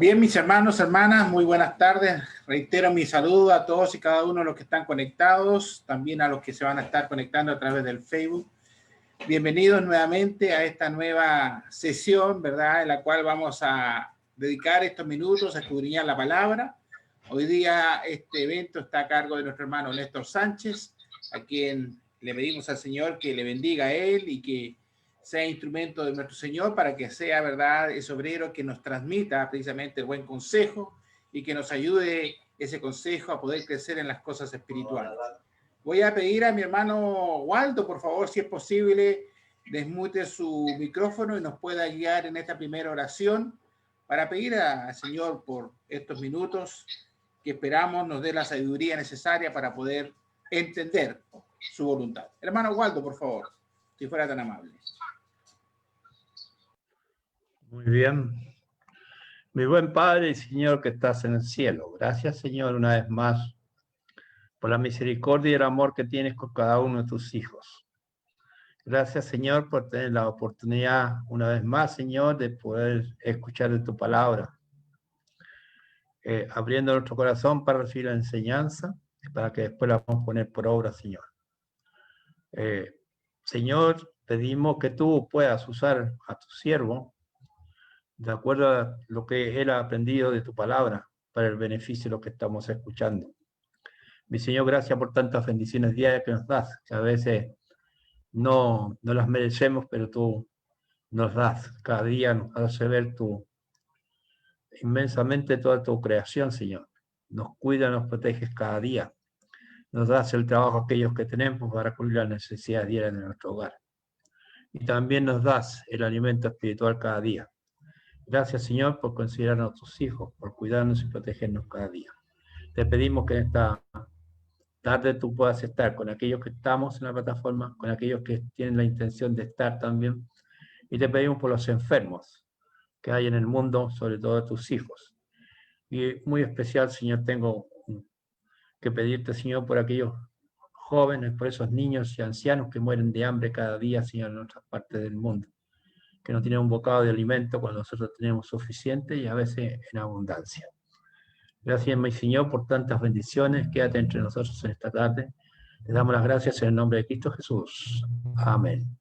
Bien, mis hermanos, hermanas, muy buenas tardes. Reitero mi saludo a todos y cada uno de los que están conectados, también a los que se van a estar conectando a través del Facebook. Bienvenidos nuevamente a esta nueva sesión, ¿verdad? En la cual vamos a dedicar estos minutos a escudriñar la palabra. Hoy día este evento está a cargo de nuestro hermano Néstor Sánchez, a quien le pedimos al Señor que le bendiga a él y que sea instrumento de nuestro Señor para que sea, ¿verdad?, ese obrero que nos transmita precisamente el buen consejo y que nos ayude ese consejo a poder crecer en las cosas espirituales. Voy a pedir a mi hermano Waldo, por favor, si es posible, desmute su micrófono y nos pueda guiar en esta primera oración para pedir al Señor por estos minutos que esperamos nos dé la sabiduría necesaria para poder entender su voluntad. Hermano Waldo, por favor, si fuera tan amable. Muy bien. Mi buen Padre y Señor que estás en el cielo, gracias, Señor, una vez más por la misericordia y el amor que tienes con cada uno de tus hijos. Gracias, Señor, por tener la oportunidad una vez más, Señor, de poder escuchar de tu palabra, abriendo nuestro corazón para recibir la enseñanza y para que después la vamos a poner por obra, Señor. Señor, pedimos que tú puedas usar a tu siervo de acuerdo a lo que él ha aprendido de tu palabra para el beneficio de lo que estamos escuchando. Mi Señor, gracias por tantas bendiciones diarias que nos das, que a veces no las merecemos, pero tú nos das. Cada día nos hace ver inmensamente toda tu creación, Señor. Nos cuida, nos proteges cada día. Nos das el trabajo a aquellos que tenemos para cubrir las necesidades diarias de nuestro hogar. Y también nos das el alimento espiritual cada día. Gracias, Señor, por considerarnos tus hijos, por cuidarnos y protegernos cada día. Te pedimos que en esta tarde tú puedas estar con aquellos que estamos en la plataforma, con aquellos que tienen la intención de estar también. Y te pedimos por los enfermos que hay en el mundo, sobre todo tus hijos. Y muy especial, Señor, tengo que pedirte, Señor, por aquellos jóvenes, por esos niños y ancianos que mueren de hambre cada día, Señor, en otras partes del mundo, que no tienen un bocado de alimento cuando nosotros tenemos suficiente y a veces en abundancia. Gracias, mi Señor, por tantas bendiciones. Quédate entre nosotros en esta tarde. Te damos las gracias en el nombre de Cristo Jesús. Amén.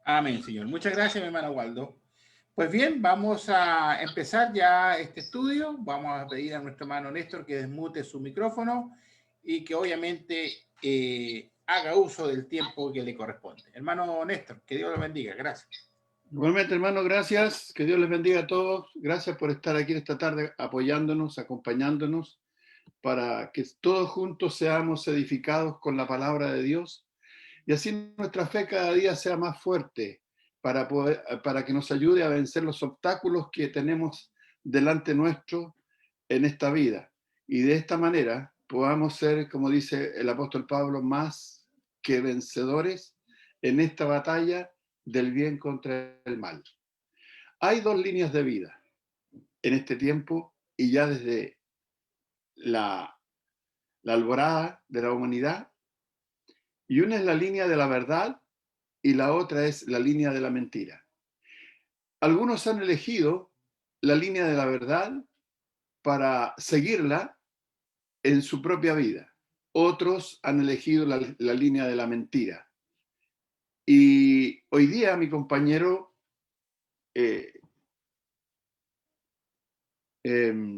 Amén, Señor. Muchas gracias, mi hermano Waldo. Pues bien, vamos a empezar ya este estudio. Vamos a pedir a nuestro hermano Néstor que desmute su micrófono y que obviamente haga uso del tiempo que le corresponde. Hermano Néstor, que Dios lo bendiga. Gracias. Igualmente, hermano, gracias. Que Dios les bendiga a todos. Gracias por estar aquí esta tarde apoyándonos, acompañándonos, para que todos juntos seamos edificados con la palabra de Dios y así nuestra fe cada día sea más fuerte para que nos ayude a vencer los obstáculos que tenemos delante nuestro en esta vida. Y de esta manera podamos ser, como dice el apóstol Pablo, más que vencedores en esta batalla del bien contra el mal. Hay dos líneas de vida en este tiempo y ya desde la alborada de la humanidad, y una es la línea de la verdad y la otra es la línea de la mentira. Algunos han elegido la línea de la verdad para seguirla en su propia vida. Otros han elegido la línea de la mentira. Y hoy día mi compañero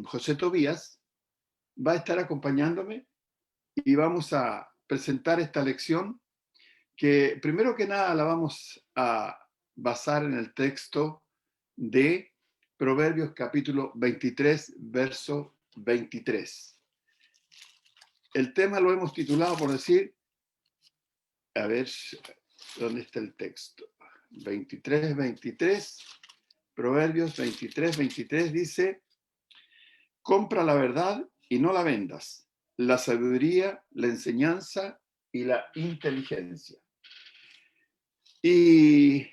José Tobías va a estar acompañándome y vamos a presentar esta lección que primero que nada la vamos a basar en el texto de Proverbios capítulo 23, verso 23. El tema lo hemos titulado por decir, a ver, ¿dónde está el texto? 23, 23, Proverbios 23, 23 dice, compra la verdad y no la vendas, la sabiduría, la enseñanza y la inteligencia. ¿Y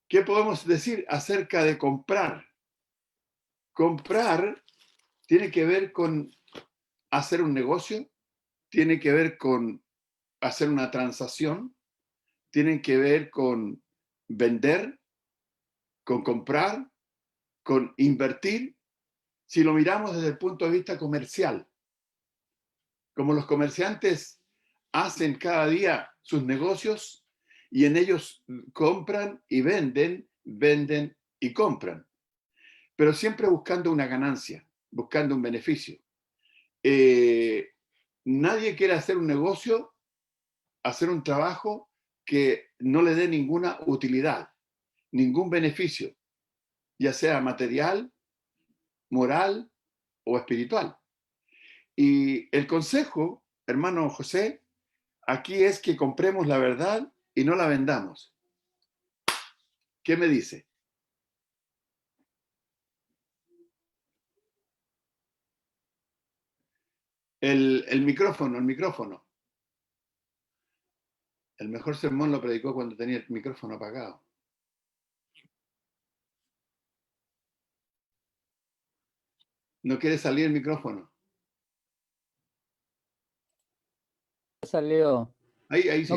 qué podemos decir acerca de comprar? Comprar tiene que ver con hacer un negocio, tiene que ver con hacer una transacción, tiene que ver con vender, con comprar, con invertir si lo miramos desde el punto de vista comercial. Como los comerciantes hacen cada día sus negocios y en ellos compran y venden, venden y compran, pero siempre buscando una ganancia, buscando un beneficio. Nadie quiere hacer un negocio, hacer un trabajo que no le dé ninguna utilidad, ningún beneficio, ya sea material, moral o espiritual. Y el consejo, hermano José, aquí es que compremos la verdad y no la vendamos. ¿Qué me dice? El micrófono, el micrófono. El mejor sermón lo predicó cuando tenía el micrófono apagado. No quiere salir el micrófono. Salió. Ahí sí.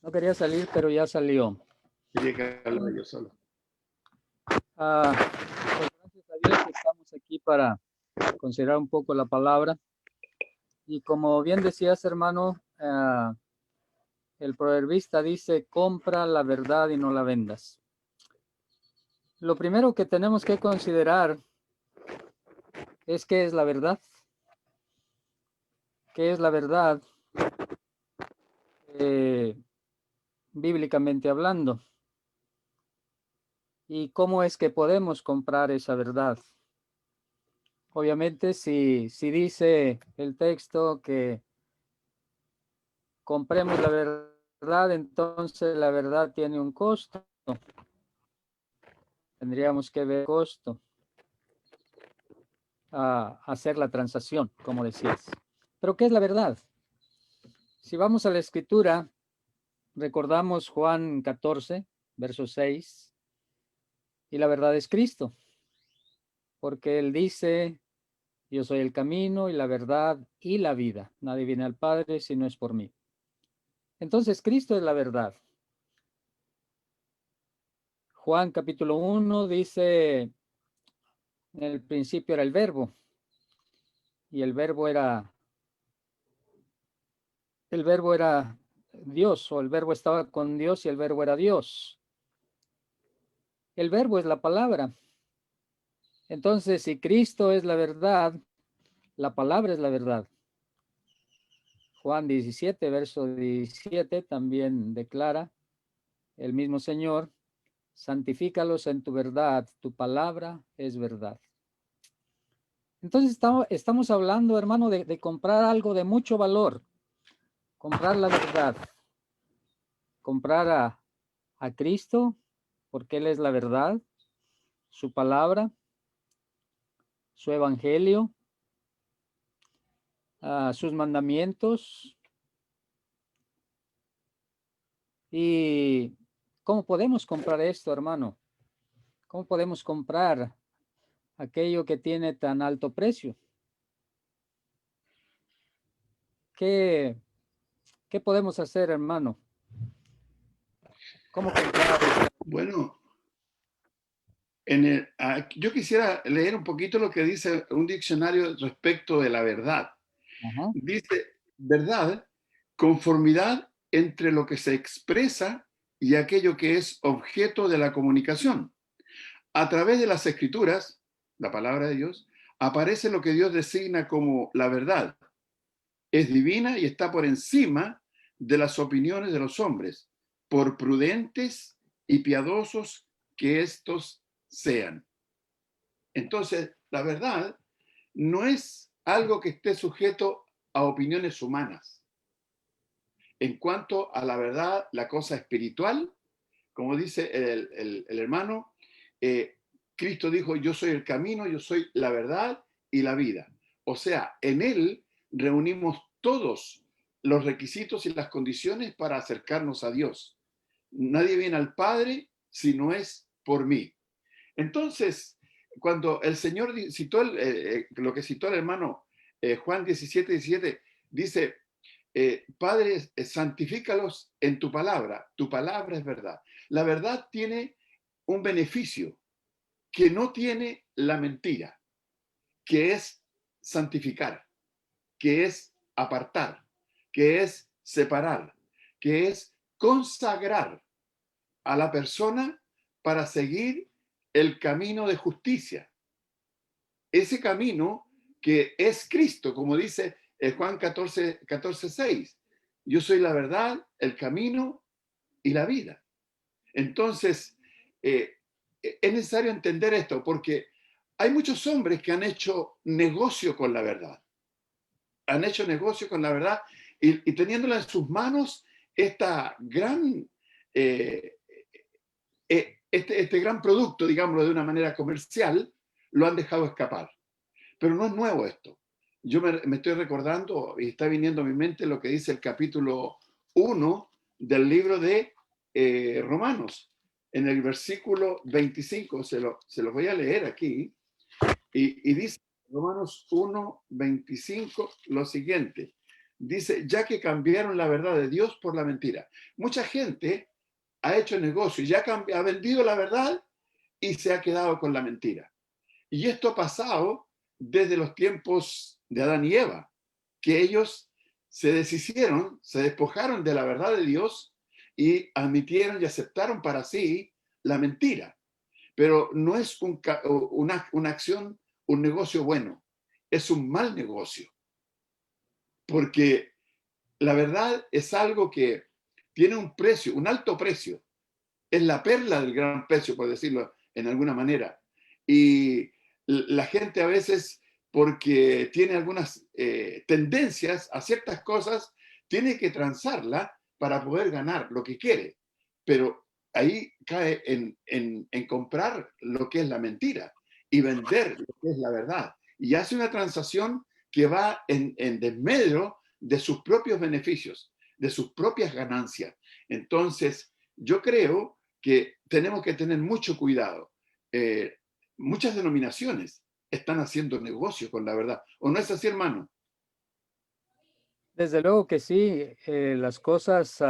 No quería salir, pero ya salió. Quería que hablara yo solo. Pues gracias a Dios que estamos aquí para considerar un poco la palabra. Y como bien decías, hermano, el proverbista dice, compra la verdad y no la vendas. Lo primero que tenemos que considerar es qué es la verdad. ¿Qué es la verdad? Bíblicamente hablando. ¿Y cómo es que podemos comprar esa verdad? Obviamente, si dice el texto que compremos la verdad, entonces la verdad tiene un costo. Tendríamos que ver el costo a hacer la transacción, como decías. Pero ¿qué es la verdad? Si vamos a la escritura, recordamos Juan 14, verso 6, y la verdad es Cristo, porque Él dice, yo soy el camino y la verdad y la vida. Nadie viene al Padre si no es por mí. Entonces, Cristo es la verdad. Juan capítulo 1 dice, en el principio era el verbo, y el verbo era Dios, o el verbo estaba con Dios y el verbo era Dios. El verbo es la palabra. Entonces, si Cristo es la verdad, la palabra es la verdad. Juan 17, verso 17, también declara el mismo Señor, santifícalos en tu verdad, tu palabra es verdad. Entonces estamos hablando, hermano, de comprar algo de mucho valor, comprar la verdad, comprar a Cristo, porque Él es la verdad, su palabra, su evangelio, sus mandamientos. ¿Y cómo podemos comprar esto, hermano? ¿Cómo podemos comprar aquello que tiene tan alto precio? ¿Qué podemos hacer, hermano? ¿Cómo comprar? Bueno, yo quisiera leer un poquito lo que dice un diccionario respecto de la verdad. Ajá. Dice, verdad, conformidad entre lo que se expresa y aquello que es objeto de la comunicación. A través de las escrituras, la palabra de Dios, aparece lo que Dios designa como la verdad. Es divina y está por encima de las opiniones de los hombres, por prudentes y piadosos que éstos sean. Entonces, la verdad no es algo que esté sujeto a opiniones humanas. En cuanto a la verdad, la cosa espiritual, como dice el hermano, Cristo dijo, yo soy el camino, yo soy la verdad y la vida. O sea, en Él reunimos todos los requisitos y las condiciones para acercarnos a Dios. Nadie viene al Padre si no es por mí. Entonces, cuando el Señor citó lo que citó el hermano Juan 17, 17, dice, Padre, santifícalos en tu palabra es verdad. La verdad tiene un beneficio. que no tiene la mentira, que es santificar, que es apartar, que es separar, que es consagrar a la persona para seguir el camino de justicia. Ese camino que es Cristo, como dice Juan 14:6. Yo soy la verdad, el camino y la vida. Entonces, es necesario entender esto porque hay muchos hombres que han hecho negocio con la verdad. Han hecho negocio con la verdad y teniéndola en sus manos, esta gran, este gran producto, digámoslo de una manera comercial, lo han dejado escapar. Pero no es nuevo esto. Yo me estoy recordando y está viniendo a mi mente lo que dice el capítulo 1 del libro de Romanos. En el versículo 25, se lo voy a leer aquí, y dice Romanos 1:25 lo siguiente. Dice, ya que cambiaron la verdad de Dios por la mentira. Mucha gente ha hecho negocio, ya ha vendido la verdad y se ha quedado con la mentira. Y esto ha pasado desde los tiempos de Adán y Eva, que ellos se deshicieron, se despojaron de la verdad de Dios y admitieron y aceptaron para sí la mentira. Pero no es una acción, un negocio bueno, es un mal negocio. Porque la verdad es algo que tiene un precio, un alto precio. Es la perla del gran precio, por decirlo en alguna manera. Y la gente a veces, porque tiene algunas tendencias a ciertas cosas, tiene que transarla para poder ganar lo que quiere. Pero ahí cae en comprar lo que es la mentira y vender lo que es la verdad. Y hace una transacción que va en desmedro de sus propios beneficios, de sus propias ganancias. Entonces, yo creo que tenemos que tener mucho cuidado. Muchas denominaciones están haciendo negocio con la verdad. ¿O no es así, hermano? Desde luego que sí, las cosas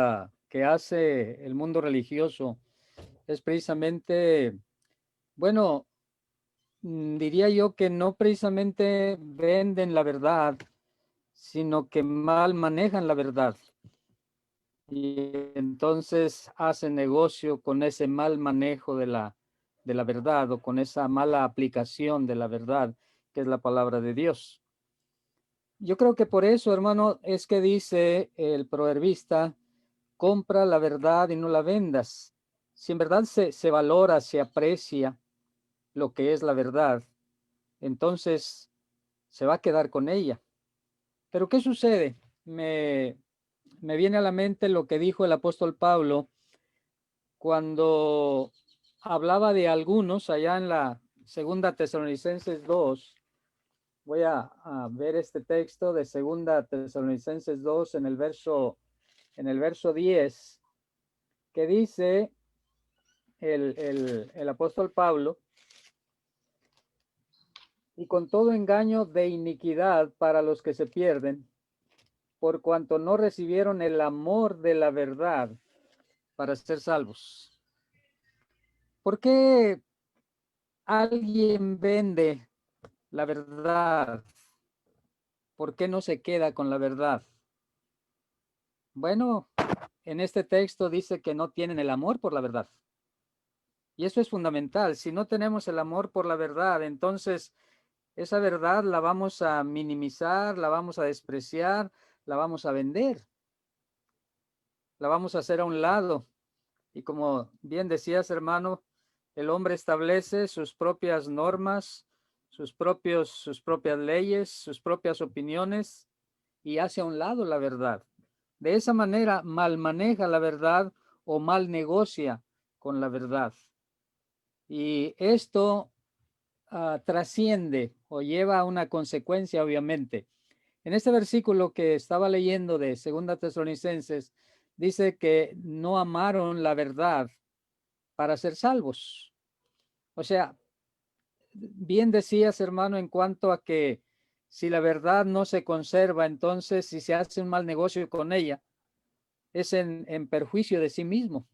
que hace el mundo religioso es precisamente, bueno, diría yo que no precisamente venden la verdad, sino que mal manejan la verdad. Y entonces hacen negocio con ese mal manejo de la verdad o con esa mala aplicación de la verdad, que es la palabra de Dios. Yo creo que por eso, hermano, es que dice el proverbista, compra la verdad y no la vendas. Si en verdad se valora, se aprecia lo que es la verdad, entonces se va a quedar con ella. Pero ¿qué sucede? Me viene a la mente lo que dijo el apóstol Pablo cuando hablaba de algunos allá en la segunda Tesalonicenses 2. Voy a ver este texto de segunda Tesalonicenses 2 en el verso 10, que dice el apóstol Pablo, y con todo engaño de iniquidad para los que se pierden, por cuanto no recibieron el amor de la verdad para ser salvos. ¿Por qué alguien vende la verdad? ¿Por qué no se queda con la verdad? Bueno, en este texto dice que no tienen el amor por la verdad. Y eso es fundamental. Si no tenemos el amor por la verdad, entonces esa verdad la vamos a minimizar, la vamos a despreciar, la vamos a vender, la vamos a hacer a un lado. Y como bien decías, hermano, el hombre establece sus propias normas, sus propias leyes, sus propias opiniones y hace a un lado la verdad. De esa manera mal maneja la verdad o mal negocia con la verdad. Y esto trasciende o lleva a una consecuencia, obviamente. En este versículo que estaba leyendo de 2 Tesalonicenses, dice que no amaron la verdad para ser salvos. O sea, bien decías, hermano, en cuanto a que si la verdad no se conserva, entonces si se hace un mal negocio con ella, es en perjuicio de sí mismo.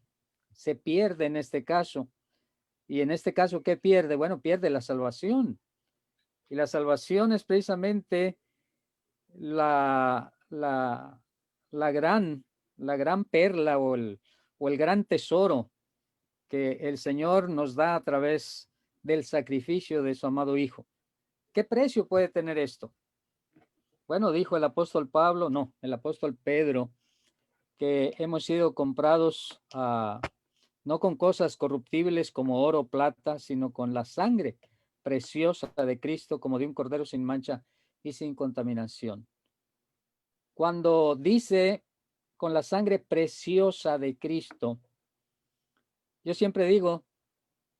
Se pierde en este caso. Y en este caso, ¿qué pierde? Bueno, pierde la salvación. Y la salvación es precisamente la gran perla o el gran tesoro que el Señor nos da a través del sacrificio de su amado Hijo. ¿Qué precio puede tener esto? Bueno, dijo el apóstol Pablo, no, el apóstol Pedro, que hemos sido comprados no con cosas corruptibles como oro o plata, sino con la sangre preciosa de Cristo, como de un cordero sin mancha y sin contaminación. Cuando dice con la sangre preciosa de Cristo, yo siempre digo,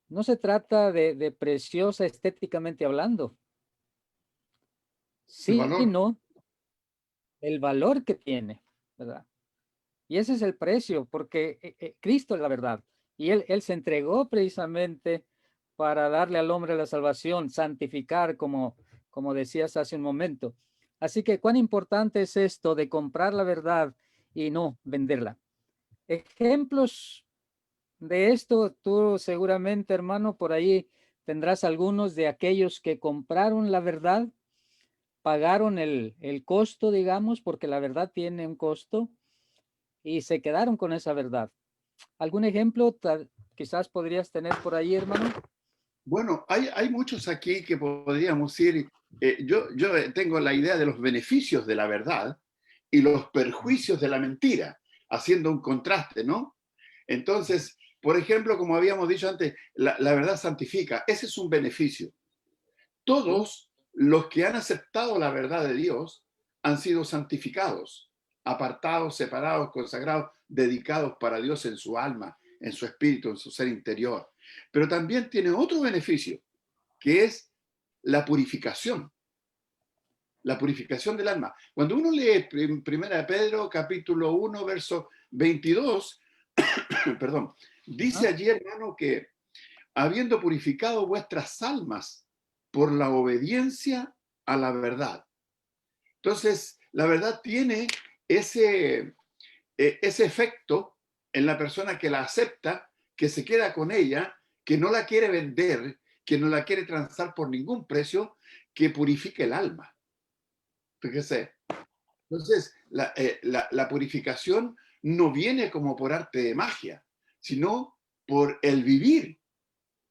no se trata de preciosa estéticamente hablando, El valor. sino el valor que tiene, ¿verdad? Y ese es el precio, porque Cristo es la verdad. Y él se entregó precisamente para darle al hombre la salvación, santificar, como decías hace un momento. Así que cuán importante es esto de comprar la verdad y no venderla. Ejemplos de esto, tú seguramente, hermano, por ahí tendrás algunos de aquellos que compraron la verdad, pagaron el costo, digamos, porque la verdad tiene un costo, y se quedaron con esa verdad. ¿Algún ejemplo quizás podrías tener por ahí, hermano? Bueno, hay muchos aquí que podríamos ir. Yo tengo la idea de los beneficios de la verdad y los perjuicios de la mentira, haciendo un contraste, ¿no? Entonces, por ejemplo, como habíamos dicho antes, la verdad santifica. Ese es un beneficio. Todos los que han aceptado la verdad de Dios han sido santificados, apartados, separados, consagrados, dedicados para Dios en su alma, en su espíritu, en su ser interior. Pero también tiene otro beneficio, que es la purificación del alma. Cuando uno lee 1 Pedro capítulo 1, verso 22, perdón, dice allí, hermano, que habiendo purificado vuestras almas por la obediencia a la verdad. Entonces, la verdad tiene ese efecto en la persona que la acepta, que se queda con ella, que no la quiere vender, que no la quiere transar por ningún precio, que purifique el alma. Fíjese. Entonces, la purificación no viene como por arte de magia, sino por el vivir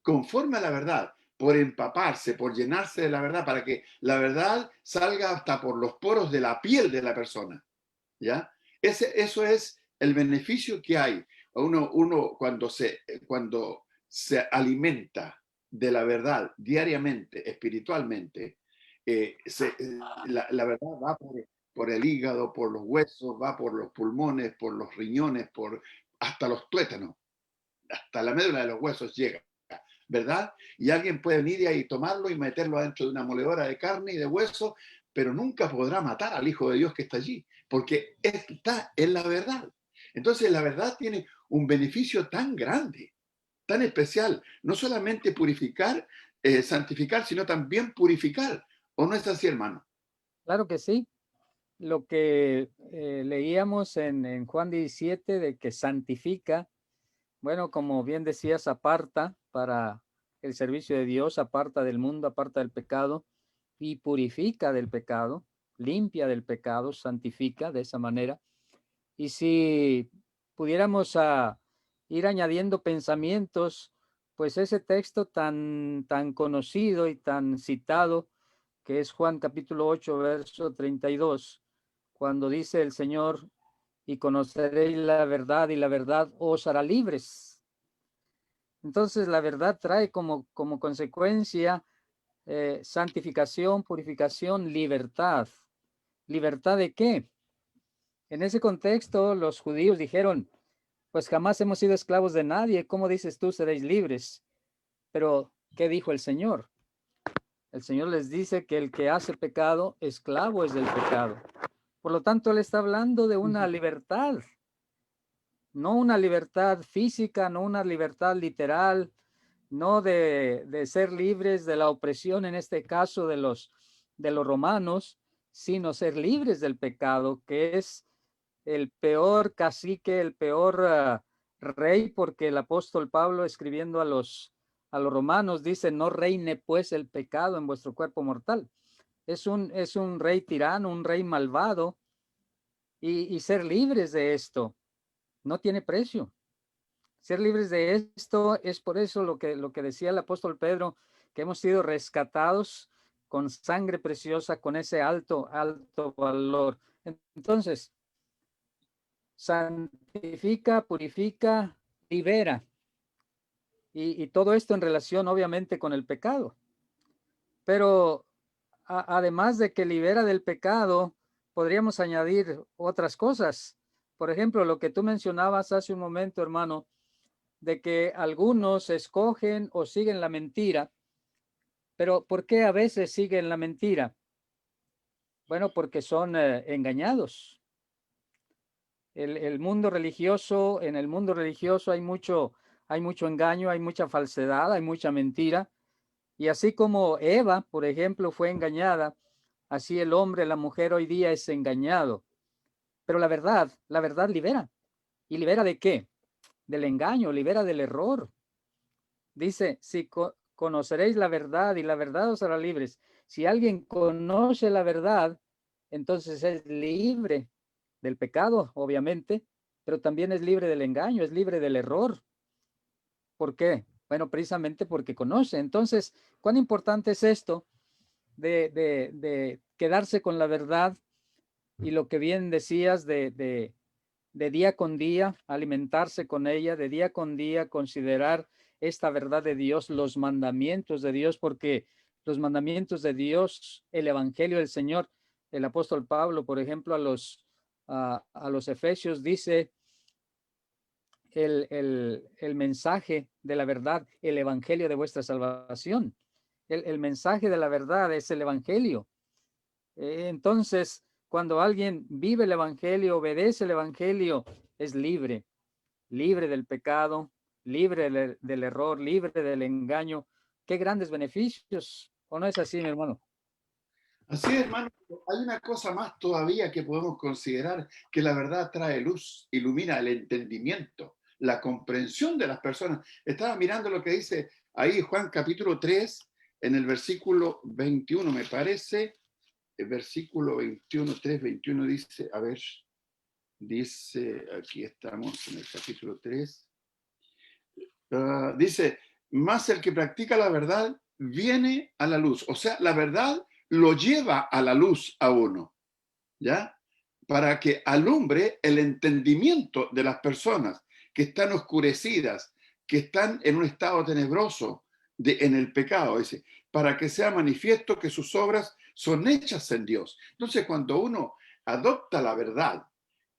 conforme a la verdad, por empaparse, por llenarse de la verdad, para que la verdad salga hasta por los poros de la piel de la persona. ¿Ya? Eso es el beneficio que hay. Uno cuando se alimenta de la verdad diariamente, espiritualmente, la verdad va por el hígado, por los huesos, va por los pulmones, por los riñones, hasta los tuétanos, hasta la médula de los huesos llega, ¿verdad? Y alguien puede venir y ahí tomarlo y meterlo adentro de una moledora de carne y de hueso, pero nunca podrá matar al Hijo de Dios que está allí, porque está en la verdad. Entonces la verdad tiene un beneficio tan grande, tan especial, no solamente purificar, santificar, sino también purificar. ¿O no es así, hermano? Claro que sí. Lo que leíamos en Juan 17 de que santifica, bueno, como bien decías, aparta para el servicio de Dios, aparta del mundo, aparta del pecado y purifica del pecado, limpia del pecado, santifica de esa manera. Y si pudiéramos ir añadiendo pensamientos, pues ese texto tan conocido y tan citado, que es Juan capítulo 8, verso 32, cuando dice el Señor, y conoceréis la verdad y la verdad os hará libres. Entonces la verdad trae como consecuencia santificación, purificación, libertad. ¿Libertad de qué? En ese contexto los judíos dijeron, pues jamás hemos sido esclavos de nadie, ¿cómo dices tú seréis libres? Pero, ¿qué dijo el Señor? El Señor les dice que el que hace pecado, esclavo es del pecado. Por lo tanto, Él está hablando de una libertad, no una libertad física, no una libertad literal, no de ser libres de la opresión, en este caso de los romanos, sino ser libres del pecado, que es el peor cacique, el peor rey, porque el apóstol Pablo, escribiendo a los a los romanos, dice, no reine pues el pecado en vuestro cuerpo mortal. Es un rey tirano, un rey malvado, y ser libres de esto no tiene precio. Ser libres de esto es por eso lo que decía el apóstol Pedro, que hemos sido rescatados con sangre preciosa, con ese alto valor. Entonces, santifica, purifica, libera. Y todo esto en relación obviamente con el pecado. Pero además de que libera del pecado, podríamos añadir otras cosas. Por ejemplo, lo que tú mencionabas hace un momento, hermano, de que algunos escogen o siguen la mentira. Pero ¿por qué a veces siguen la mentira? Bueno, porque son engañados. El mundo religioso, en el mundo religioso hay mucho engaño, hay mucha falsedad, hay mucha mentira. Y así como Eva, por ejemplo, fue engañada, así el hombre, la mujer hoy día es engañado. Pero la verdad libera. ¿Y libera de qué? Del engaño, libera del error. Dice, si conoceréis la verdad y la verdad os hará libres. Si alguien conoce la verdad, entonces es libre del pecado, obviamente, pero también es libre del engaño, es libre del error. ¿Por qué? Bueno, precisamente porque conoce. Entonces, ¿cuán importante es esto de quedarse con la verdad y lo que bien decías de día con día, alimentarse con ella, de día con día, considerar esta verdad de Dios, los mandamientos de Dios, porque los mandamientos de Dios, el Evangelio del Señor, el apóstol Pablo, por ejemplo, a los Efesios dice el mensaje de la verdad, el Evangelio de vuestra salvación. El mensaje de la verdad es el Evangelio. Entonces, cuando alguien vive el Evangelio, obedece el Evangelio, es libre, libre del pecado, libre del error, libre del engaño. Qué grandes beneficios, ¿o no es así, mi hermano? Así es, hermano. Hay una cosa más todavía que podemos considerar, que la verdad trae luz, ilumina el entendimiento, la comprensión de las personas. Estaba mirando lo que dice ahí Juan capítulo 3, en el versículo 21, me parece. El versículo 21, 3, 21 dice, a ver, dice, aquí estamos en el capítulo 3, dice, más el que practica la verdad viene a la luz. O sea, la verdad lo lleva a la luz a uno, ¿ya? Para que alumbre el entendimiento de las personas que están oscurecidas, que están en un estado tenebroso en el pecado, dice, para que sea manifiesto que sus obras son hechas en Dios. Entonces, cuando uno adopta la verdad,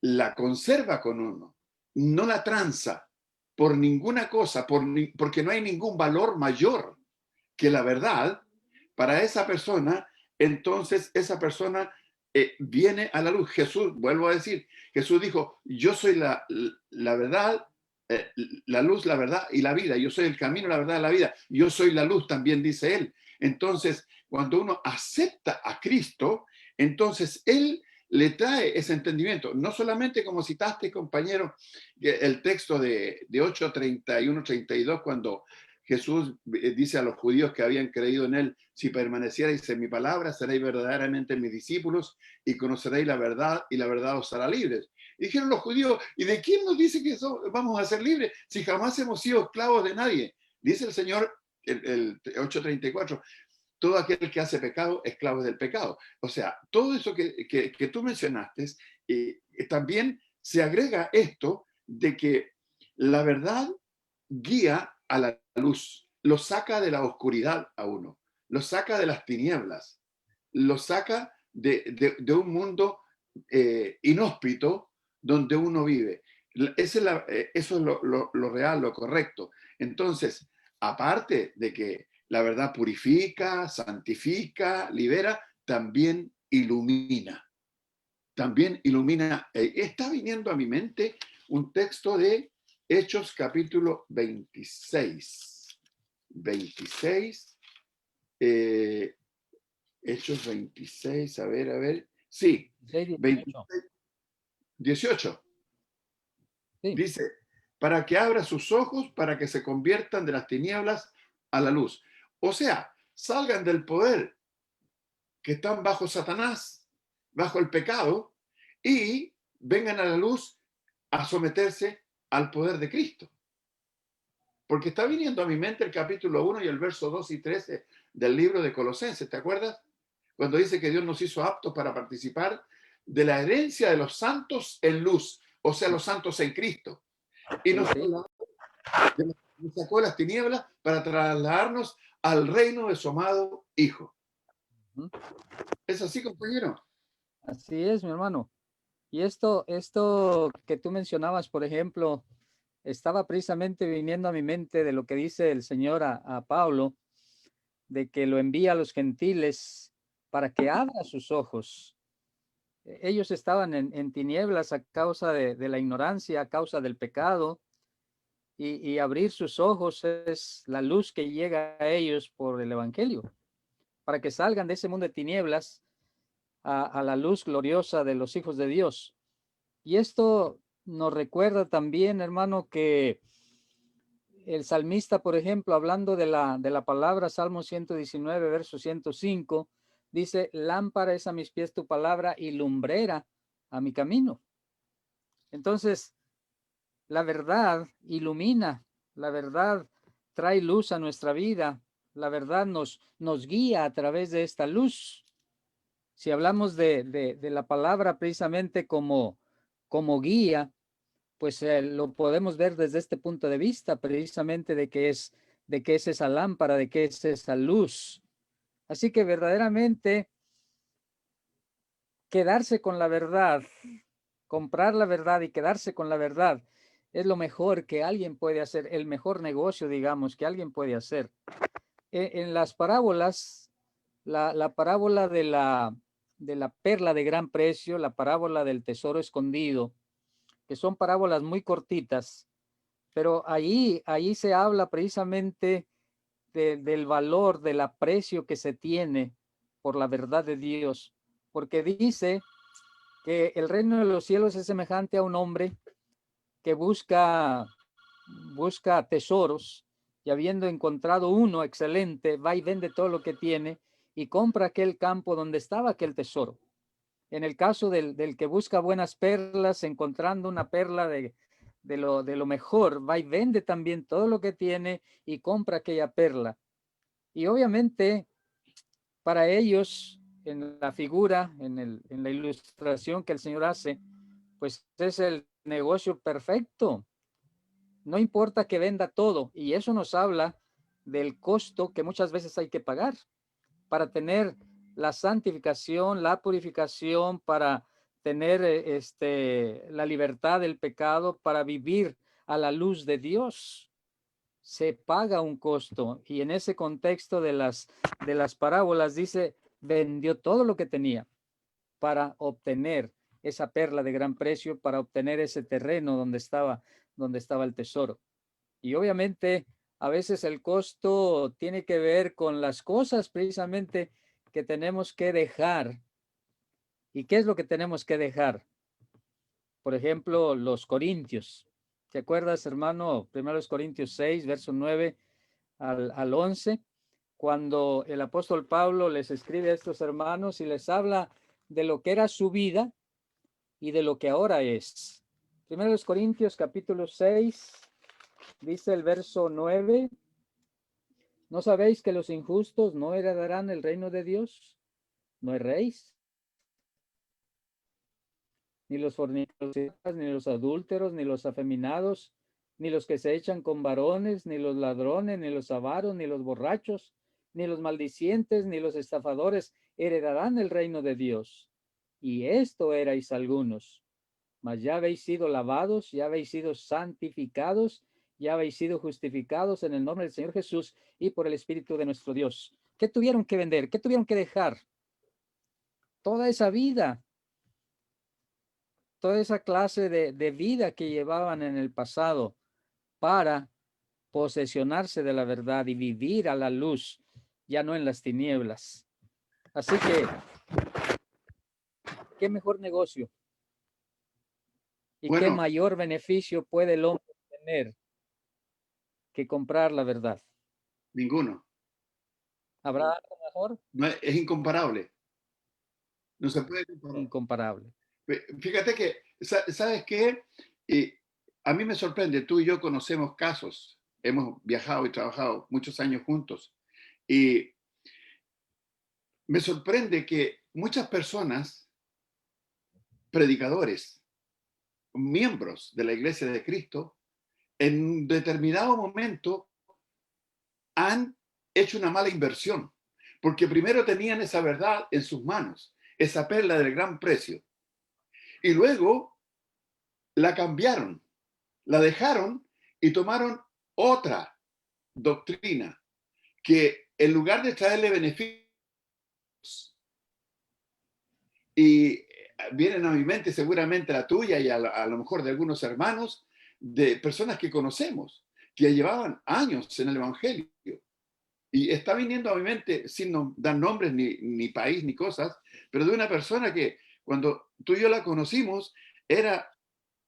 la conserva con uno, no la tranza por ninguna cosa, porque no hay ningún valor mayor que la verdad para esa persona, entonces esa persona viene a la luz. Jesús, vuelvo a decir, Jesús dijo, yo soy la verdad, la luz, la verdad y la vida. Yo soy el camino, la verdad y la vida. Yo soy la luz, también dice él. Entonces, cuando uno acepta a Cristo, entonces él le trae ese entendimiento. No solamente como citaste, compañero, el texto de 8:31, 32, cuando Jesús dice a los judíos que habían creído en él, si permanecierais en mi palabra, seréis verdaderamente mis discípulos y conoceréis la verdad y la verdad os hará libres. Y dijeron los judíos, ¿y de quién nos dice que vamos a ser libres si jamás hemos sido esclavos de nadie? Dice el Señor, el 8:34, todo aquel que hace pecado, esclavo del pecado. O sea, todo eso que tú mencionaste, también se agrega esto de que la verdad guía a la luz, lo saca de la oscuridad a uno, lo saca de las tinieblas, lo saca de un mundo inhóspito donde uno vive. Eso es lo real, lo correcto. Entonces, aparte de que la verdad purifica, santifica, libera, también ilumina. También ilumina. Está viniendo a mi mente un texto de Hechos capítulo 26. 26. Hechos 26, a ver. Sí, 18. Sí. Dice, para que abra sus ojos, para que se conviertan de las tinieblas a la luz. O sea, salgan del poder que están bajo Satanás, bajo el pecado, y vengan a la luz a someterse al poder de Cristo. Porque está viniendo a mi mente el capítulo 1 y el verso 2 y 13 del libro de Colosenses, ¿te acuerdas? Cuando dice que Dios nos hizo aptos para participar de la herencia de los santos en luz, o sea, los santos en Cristo. Y nos sacó de las tinieblas para trasladarnos al reino de su amado Hijo. ¿Es así, compañero? Así es, mi hermano. Y esto que tú mencionabas, por ejemplo, estaba precisamente viniendo a mi mente de lo que dice el Señor a Pablo, de que lo envía a los gentiles para que abra sus ojos. Ellos estaban en tinieblas a causa de la ignorancia, a causa del pecado, y abrir sus ojos es la luz que llega a ellos por el Evangelio, para que salgan de ese mundo de tinieblas a la luz gloriosa de los hijos de Dios. Y esto nos recuerda también, hermano, que el salmista, por ejemplo, hablando de la palabra, Salmo 119, verso 105, dice, lámpara es a mis pies tu palabra y lumbrera a mi camino. Entonces, la verdad ilumina, la verdad trae luz a nuestra vida, la verdad nos guía a través de esta luz. Si hablamos de la palabra precisamente como guía, pues lo podemos ver desde este punto de vista, precisamente de qué es esa lámpara, de qué es esa luz. Así que verdaderamente quedarse con la verdad, comprar la verdad y quedarse con la verdad es lo mejor que alguien puede hacer, el mejor negocio, digamos, que alguien puede hacer. En las parábolas, la parábola de la perla de gran precio, la parábola del tesoro escondido, que son parábolas muy cortitas, pero ahí se habla precisamente del valor, del aprecio que se tiene por la verdad de Dios, porque dice que el reino de los cielos es semejante a un hombre que busca tesoros, y habiendo encontrado uno excelente, va y vende todo lo que tiene y compra aquel campo donde estaba aquel tesoro. En el caso del que busca buenas perlas, encontrando una perla de lo mejor, va y vende también todo lo que tiene y compra aquella perla. Y obviamente para ellos, en la figura, en la ilustración que el Señor hace, pues es el negocio perfecto. No importa que venda todo, y eso nos habla del costo que muchas veces hay que pagar para tener la santificación, la purificación, para tener la libertad del pecado, para vivir a la luz de Dios. Se paga un costo, y en ese contexto de las parábolas dice, vendió todo lo que tenía para obtener esa perla de gran precio, para obtener ese terreno donde estaba el tesoro. Y obviamente a veces el costo tiene que ver con las cosas precisamente que tenemos que dejar. ¿Y qué es lo que tenemos que dejar? Por ejemplo, los corintios. ¿Te acuerdas, hermano? 1 Corintios 6, verso 9 al 11, cuando el apóstol Pablo les escribe a estos hermanos y les habla de lo que era su vida y de lo que ahora es. 1 Corintios capítulo 6, dice el verso 9, ¿no sabéis que los injustos no heredarán el reino de Dios? ¿No erréis? Ni los fornicadores, ni los adúlteros, ni los afeminados, ni los que se echan con varones, ni los ladrones, ni los avaros, ni los borrachos, ni los maldicientes, ni los estafadores heredarán el reino de Dios. Y esto erais algunos. Mas ya habéis sido lavados, ya habéis sido santificados, ya habéis sido justificados en el nombre del Señor Jesús y por el Espíritu de nuestro Dios. ¿Qué tuvieron que vender? ¿Qué tuvieron que dejar? Toda esa vida, toda esa clase de vida que llevaban en el pasado para posesionarse de la verdad y vivir a la luz, ya no en las tinieblas. Así que, ¿qué mejor negocio? ¿Y qué mayor beneficio puede el hombre tener que comprar la verdad? Ninguno. ¿Habrá algo mejor? No es incomparable. No se puede comparar. Incomparable. Fíjate que, ¿sabes qué? A mí me sorprende, tú y yo conocemos casos, hemos viajado y trabajado muchos años juntos, y me sorprende que muchas personas, predicadores, miembros de la Iglesia de Cristo, en un determinado momento han hecho una mala inversión, porque primero tenían esa verdad en sus manos, esa perla del gran precio, y luego la cambiaron, la dejaron y tomaron otra doctrina que en lugar de traerle beneficios, y vienen a mi mente seguramente la tuya y a lo mejor de algunos hermanos, de personas que conocemos, que llevaban años en el Evangelio. Y está viniendo a mi mente, sin dar nombres, ni país, ni cosas, pero de una persona que cuando tú y yo la conocimos,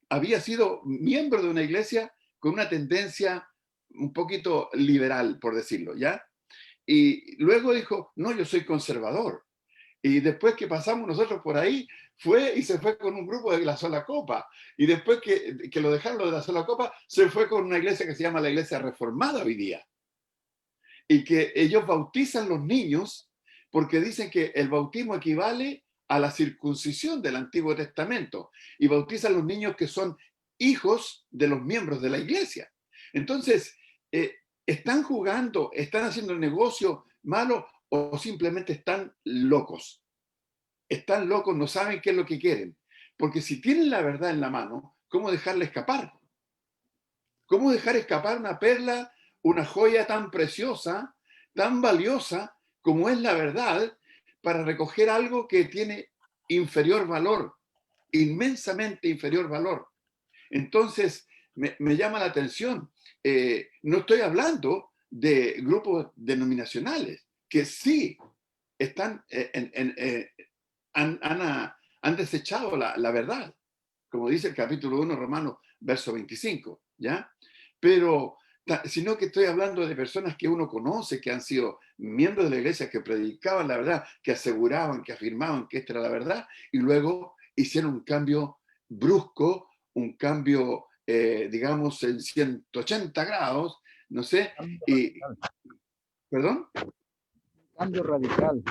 había sido miembro de una iglesia con una tendencia un poquito liberal, por decirlo, ¿ya? Y luego dijo, no, yo soy conservador. Y después que pasamos nosotros por ahí, fue y se fue con un grupo de la sola copa. Y después que lo dejaron lo de la sola copa, se fue con una iglesia que se llama la Iglesia Reformada hoy día. Y que ellos bautizan los niños porque dicen que el bautismo equivale a la circuncisión del Antiguo Testamento. Y bautizan los niños que son hijos de los miembros de la iglesia. Entonces, ¿están jugando, están haciendo el negocio malo o simplemente están locos? Están locos, no saben qué es lo que quieren. Porque si tienen la verdad en la mano, ¿cómo dejarla escapar? ¿Cómo dejar escapar una perla, una joya tan preciosa, tan valiosa como es la verdad, para recoger algo que tiene inferior valor, inmensamente inferior valor? Entonces, me llama la atención. No estoy hablando de grupos denominacionales que sí están, han desechado la verdad, como dice el capítulo 1, Romanos, verso 25, ¿ya? Pero, sino que estoy hablando de personas que uno conoce, que han sido miembros de la iglesia, que predicaban la verdad, que aseguraban, que afirmaban que esta era la verdad, y luego hicieron un cambio brusco, un cambio, digamos, en 180 grados, no sé, y, ¿perdón? Cambio radical.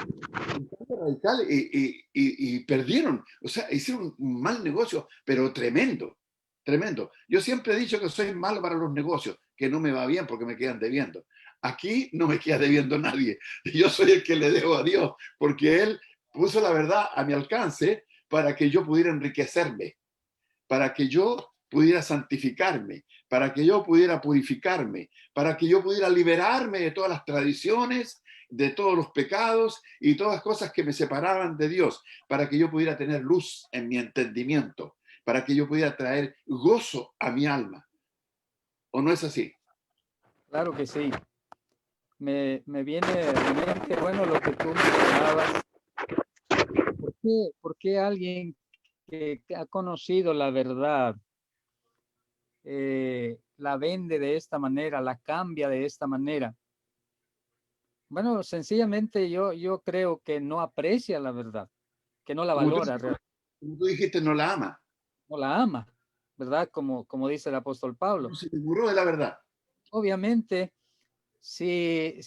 Radical y perdieron, o sea, hicieron un mal negocio, pero tremendo, tremendo. Yo siempre he dicho que soy malo para los negocios, que no me va bien porque me quedan debiendo. Aquí no me queda debiendo nadie, yo soy el que le debo a Dios, porque Él puso la verdad a mi alcance para que yo pudiera enriquecerme, para que yo pudiera santificarme, para que yo pudiera purificarme, para que yo pudiera liberarme de todas las tradiciones, de todos los pecados y todas las cosas que me separaban de Dios, para que yo pudiera tener luz en mi entendimiento, para que yo pudiera traer gozo a mi alma. ¿O no es así? Claro que sí. Me viene a mi mente, bueno, lo que tú mencionabas. ¿Por qué alguien que ha conocido la verdad la vende de esta manera, la cambia de esta manera? Bueno, sencillamente yo creo que no aprecia la verdad, que no la valora, Como tú dijiste, no la ama. no la ama, ¿verdad? Como dice el apóstol Pablo. Se me burló de la verdad. Obviamente, si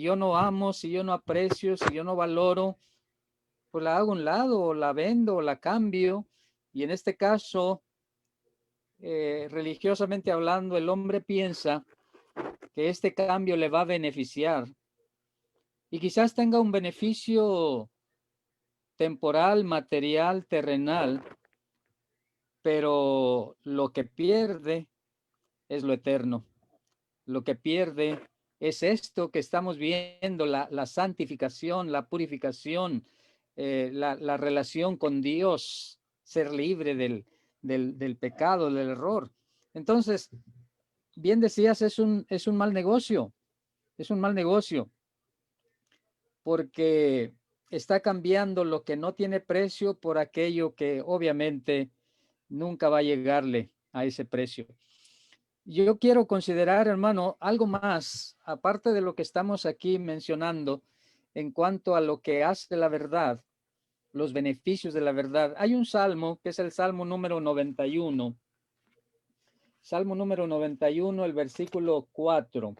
yo no amo, si yo no aprecio, si yo no valoro, pues la hago a un lado, o la vendo, o la cambio. Y en este caso, religiosamente hablando, el hombre piensa que este cambio le va a beneficiar. Y quizás tenga un beneficio temporal, material, terrenal, pero lo que pierde es lo eterno. Lo que pierde es esto que estamos viendo, la santificación, la purificación, la relación con Dios, ser libre del pecado, del error. Entonces, bien decías, es un mal negocio, es un mal negocio, porque está cambiando lo que no tiene precio por aquello que obviamente nunca va a llegarle a ese precio. yo quiero considerar, hermano, algo más, aparte de lo que estamos aquí mencionando, en cuanto a lo que hace la verdad, los beneficios de la verdad. Hay un salmo, que es el Salmo número 91. Salmo número 91, el versículo 4.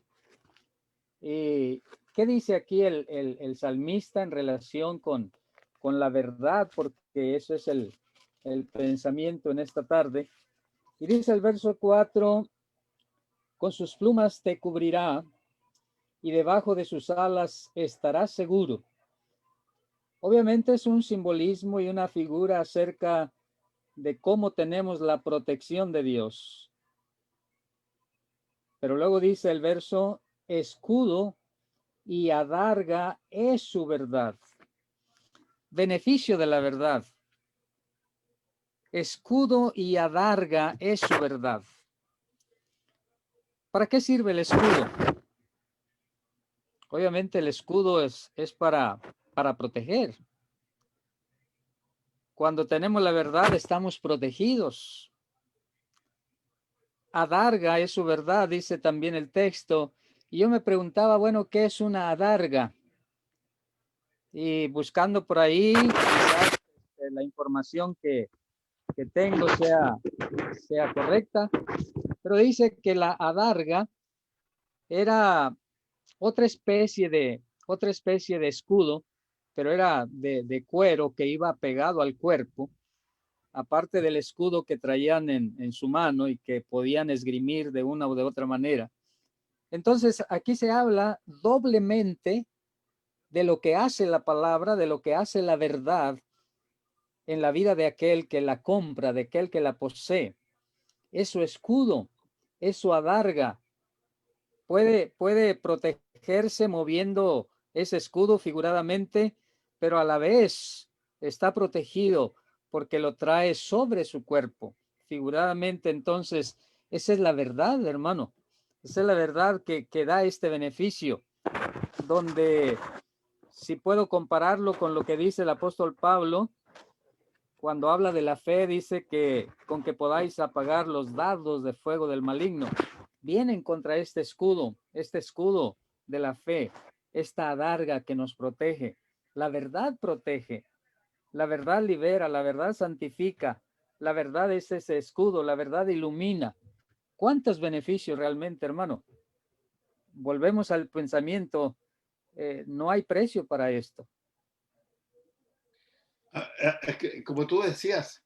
¿Qué dice aquí el salmista en relación con la verdad? Porque eso es el pensamiento en esta tarde. Y dice el verso 4, con sus plumas te cubrirá y debajo de sus alas estarás seguro. Obviamente es un simbolismo y una figura acerca de cómo tenemos la protección de Dios. Pero luego dice el verso, escudo y adarga es su verdad. Beneficio de la verdad. Escudo y adarga es su verdad. ¿Para qué sirve el escudo? Obviamente el escudo es para proteger. Cuando tenemos la verdad estamos protegidos. Adarga es su verdad, dice también el texto. Y yo me preguntaba, bueno, ¿qué es una adarga? Y buscando por ahí, quizás la información que tengo sea correcta, pero dice que la adarga era otra especie de escudo, pero era de cuero que iba pegado al cuerpo, aparte del escudo que traían en su mano y que podían esgrimir de una u de otra manera. Entonces, aquí se habla doblemente de lo que hace la palabra, de lo que hace la verdad en la vida de aquel que la compra, de aquel que la posee. Es su escudo, es su adarga. Puede protegerse moviendo ese escudo figuradamente, pero a la vez está protegido porque lo trae sobre su cuerpo. Figuradamente, entonces, esa es la verdad, hermano. Esa es la verdad que da este beneficio, donde si puedo compararlo con lo que dice el apóstol Pablo, cuando habla de la fe, dice que con que podáis apagar los dardos de fuego del maligno. Vienen contra este escudo de la fe, esta adarga que nos protege. La verdad protege, la verdad libera, la verdad santifica, la verdad es ese escudo, la verdad ilumina. ¿Cuántos beneficios realmente, hermano? Volvemos al pensamiento, no hay precio para esto. Es que, como tú decías,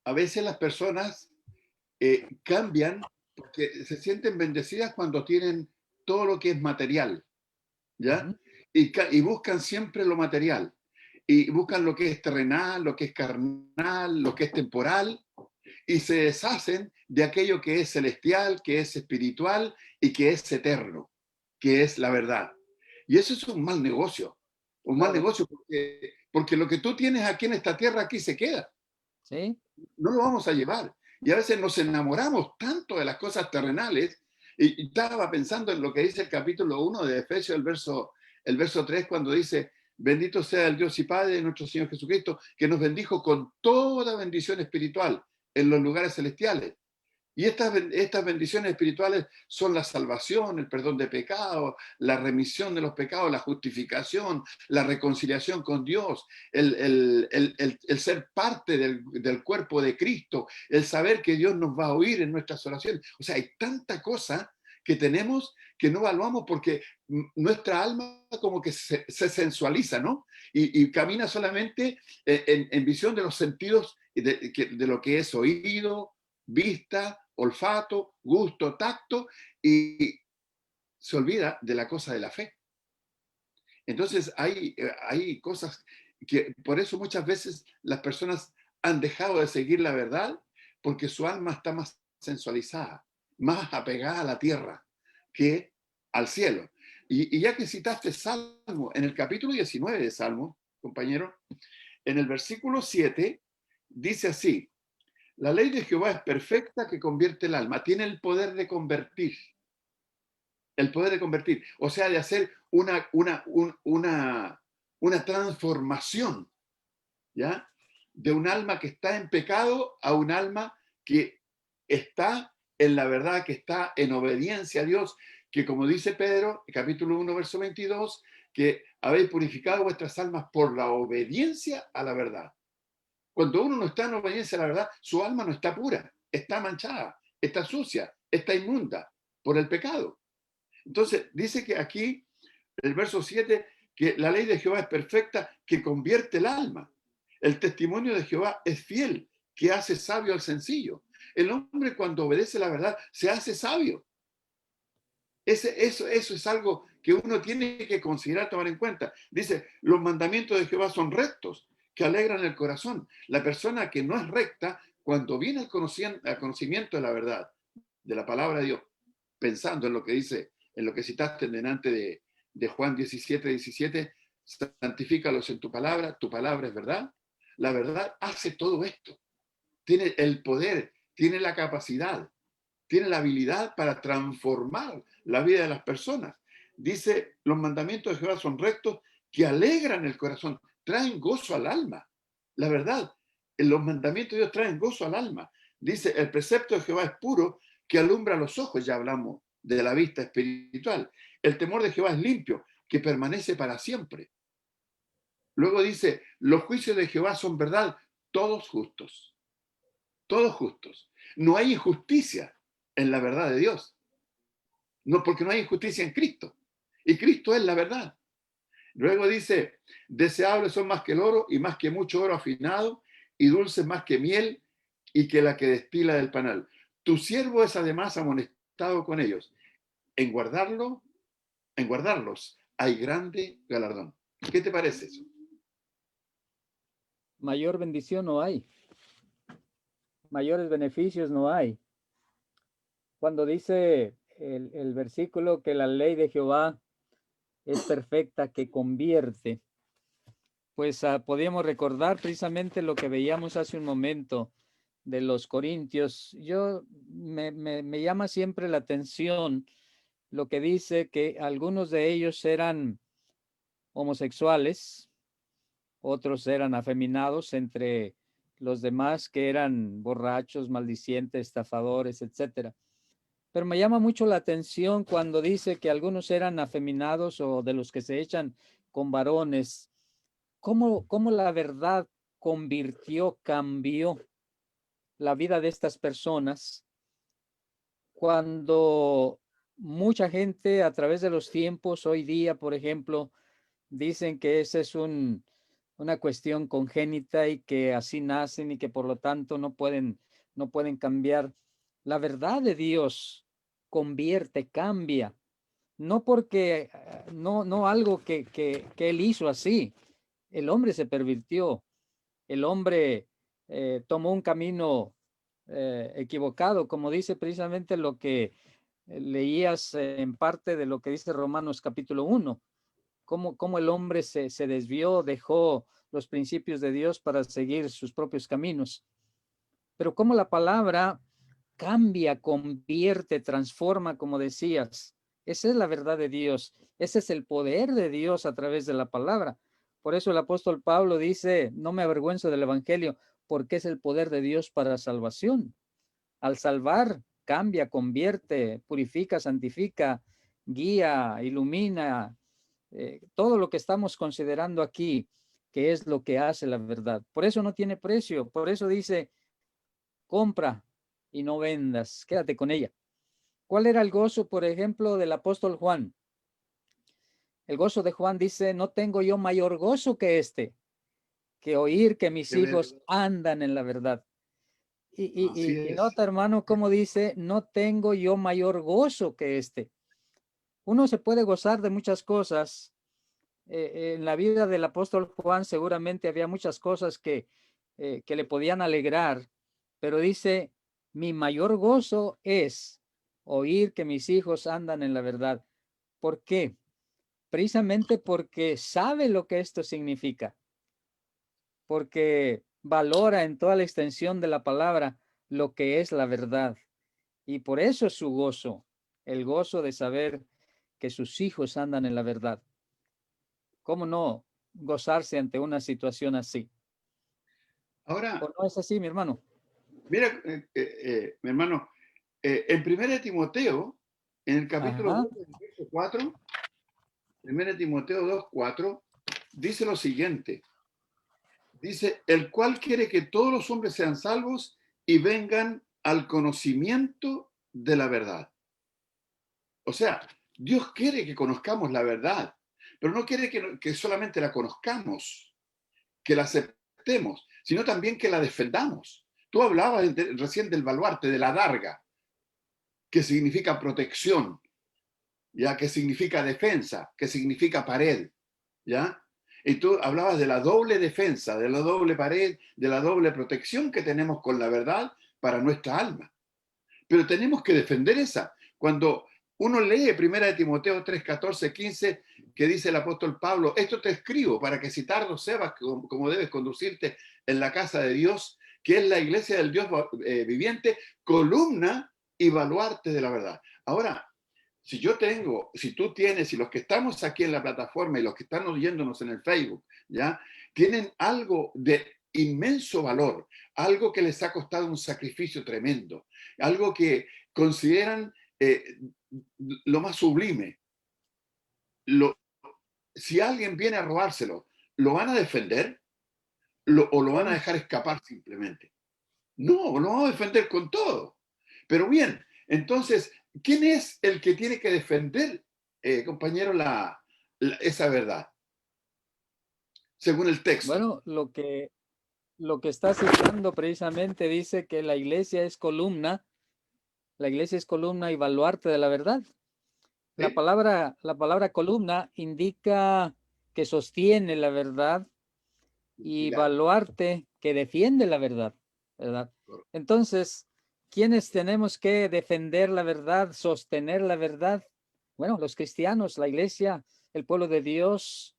a veces las personas cambian porque se sienten bendecidas cuando tienen todo lo que es material, ¿ya? Y buscan siempre lo material. Y buscan lo que es terrenal, lo que es carnal, lo que es temporal, y se deshacen de aquello que es celestial, que es espiritual y que es eterno, que es la verdad. Y eso es un mal negocio. Un mal negocio porque lo que tú tienes aquí en esta tierra, aquí se queda. ¿Sí? No lo vamos a llevar. Y a veces nos enamoramos tanto de las cosas terrenales. Y estaba pensando en lo que dice el capítulo 1 de Efesios, el verso 3, cuando dice, bendito sea el Dios y Padre de nuestro Señor Jesucristo, que nos bendijo con toda bendición espiritual en los lugares celestiales. Y estas bendiciones espirituales son la salvación, el perdón de pecados, la remisión de los pecados, la justificación, la reconciliación con Dios, el ser parte del cuerpo de Cristo, el saber que Dios nos va a oír en nuestras oraciones. O sea, hay tanta cosa que tenemos que no evaluamos porque nuestra alma como que se sensualiza, ¿no? Y camina solamente en visión de los sentidos de lo que es oído, vista, olfato, gusto, tacto, y se olvida de la cosa de la fe. Entonces hay cosas que por eso muchas veces las personas han dejado de seguir la verdad porque su alma está más sensualizada, más apegada a la tierra que al cielo. Y ya que citaste Salmo, en el capítulo 19 de Salmo, compañero, en el versículo 7 dice así: la ley de Jehová es perfecta que convierte el alma. Tiene el poder de convertir. El poder de convertir. O sea, de hacer una transformación, ¿ya? De un alma que está en pecado a un alma que está en la verdad, que está en obediencia a Dios, que como dice Pedro, capítulo 1, verso 22, que habéis purificado vuestras almas por la obediencia a la verdad. Cuando uno no está en obediencia a la verdad, su alma no está pura, está manchada, está sucia, está inmunda por el pecado. Entonces, dice que aquí, el verso 7, que la ley de Jehová es perfecta, que convierte el alma. El testimonio de Jehová es fiel, que hace sabio al sencillo. El hombre, cuando obedece la verdad, se hace sabio. Eso es algo que uno tiene que considerar, tomar en cuenta. Dice, los mandamientos de Jehová son rectos, que alegran el corazón. La persona que no es recta, cuando viene al conocimiento de la verdad, de la palabra de Dios, pensando en lo que dice, en lo que citaste delante de Juan 17, santifícalos en tu palabra es verdad. La verdad hace todo esto. Tiene el poder, tiene la capacidad, tiene la habilidad para transformar la vida de las personas. Dice, los mandamientos de Jehová son rectos, que alegran el corazón, traen gozo al alma. La verdad, los mandamientos de Dios traen gozo al alma. Dice, el precepto de Jehová es puro, que alumbra los ojos. Ya hablamos de la vista espiritual. El temor de Jehová es limpio, que permanece para siempre. Luego dice, los juicios de Jehová son verdad, todos justos. Todos justos. No hay injusticia en la verdad de Dios. No, porque no hay injusticia en Cristo. Y Cristo es la verdad. Luego dice, deseables son más que el oro y más que mucho oro afinado y dulces más que miel y que la que destila del panal. Tu siervo es además amonestado con ellos. En guardarlos hay grande galardón. ¿Qué te parece eso? Mayor bendición no hay. Mayores beneficios no hay. Cuando dice el versículo que la ley de Jehová es perfecta, que convierte, pues podíamos recordar precisamente lo que veíamos hace un momento de los Corintios. Me llama siempre la atención lo que dice que algunos de ellos eran homosexuales, otros eran afeminados, entre los demás que eran borrachos, maldicientes, estafadores, etcétera. Pero me llama mucho la atención cuando dice que algunos eran afeminados o de los que se echan con varones. ¿Cómo la verdad cambió la vida de estas personas cuando mucha gente a través de los tiempos, hoy día, por ejemplo, dicen que esa es una cuestión congénita y que así nacen y que por lo tanto no pueden cambiar? La verdad de Dios convierte, cambia, no porque, no algo que él hizo así. El hombre se pervirtió, el hombre tomó un camino equivocado, como dice precisamente lo que leías en parte de lo que dice Romanos capítulo 1, cómo el hombre se desvió, dejó los principios de Dios para seguir sus propios caminos. Pero cómo la palabra cambia, convierte, transforma, como decías. Esa es la verdad de Dios. Ese es el poder de Dios a través de la palabra. Por eso el apóstol Pablo dice, no me avergüenzo del evangelio, porque es el poder de Dios para salvación. Al salvar, cambia, convierte, purifica, santifica, guía, ilumina, todo lo que estamos considerando aquí, que es lo que hace la verdad. Por eso no tiene precio. Por eso dice, compra y no vendas, quédate con ella. ¿Cuál era el gozo, por ejemplo, del apóstol Juan? El gozo de Juan dice, no tengo yo mayor gozo que este, que oír que mis hijos andan en la verdad. Y nota, hermano, como dice, no tengo yo mayor gozo que este. Uno se puede gozar de muchas cosas. En la vida del apóstol Juan seguramente había muchas cosas que le podían alegrar, pero dice, mi mayor gozo es oír que mis hijos andan en la verdad. ¿Por qué? Precisamente porque sabe lo que esto significa, porque valora en toda la extensión de la palabra lo que es la verdad. Y por eso es su gozo, el gozo de saber que sus hijos andan en la verdad. ¿Cómo no gozarse ante una situación así? Ahora, ¿O no es así, mi hermano? mira, mi hermano, En 1 Timoteo, en el capítulo Ajá. 2, verso 4, 1 Timoteo 2, 4, dice lo siguiente. Dice, el cual quiere que todos los hombres sean salvos y vengan al conocimiento de la verdad. O sea, Dios quiere que conozcamos la verdad, pero no quiere que solamente la conozcamos, que la aceptemos, sino también que la defendamos. Tú hablabas recién del baluarte, de la adarga, que significa protección, ya que significa defensa, que significa pared, ¿ya? Y tú hablabas de la doble defensa, de la doble pared, de la doble protección que tenemos con la verdad para nuestra alma. Pero tenemos que defender esa. Cuando uno lee 1 Timoteo 3, 14, 15, que dice el apóstol Pablo, esto te escribo para que si tardo sepas cómo debes conducirte en la casa de Dios, que es la iglesia del Dios viviente, columna y baluarte de la verdad. Ahora, si tú tienes, y los que estamos aquí en la plataforma y los que están oyéndonos en el Facebook, ¿ya? Tienen algo de inmenso valor, algo que les ha costado un sacrificio tremendo, algo que consideran lo más sublime. Si alguien viene a robárselo, ¿lo van a defender o lo van a dejar escapar simplemente? No, lo vamos a defender con todo. Pero bien, entonces, ¿quién es el que tiene que defender, compañero, esa verdad? Según el texto. Bueno, lo que está citando precisamente dice que la iglesia es columna y baluarte de la verdad. La ¿Sí? palabra columna indica que sostiene la verdad y Ya. baluarte que defiende la verdad, ¿verdad? Entonces, ¿quiénes tenemos que defender la verdad, sostener la verdad? Bueno, los cristianos, la iglesia, el pueblo de Dios,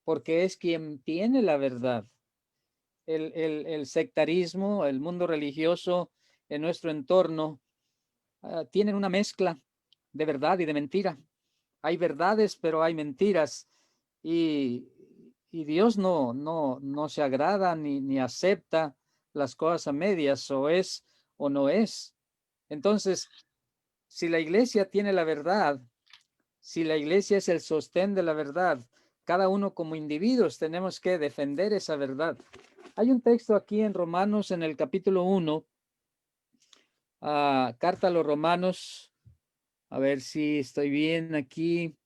porque es quien tiene la verdad. El sectarismo, el mundo religioso en nuestro entorno, tienen una mezcla de verdad y de mentira. Hay verdades, pero hay mentiras. Y Dios no se agrada ni acepta las cosas a medias, o es o no es. Entonces, si la iglesia tiene la verdad, si la iglesia es el sostén de la verdad, cada uno como individuos tenemos que defender esa verdad. Hay un texto aquí en Romanos, en el capítulo 1, carta a los Romanos, a ver si estoy bien aquí.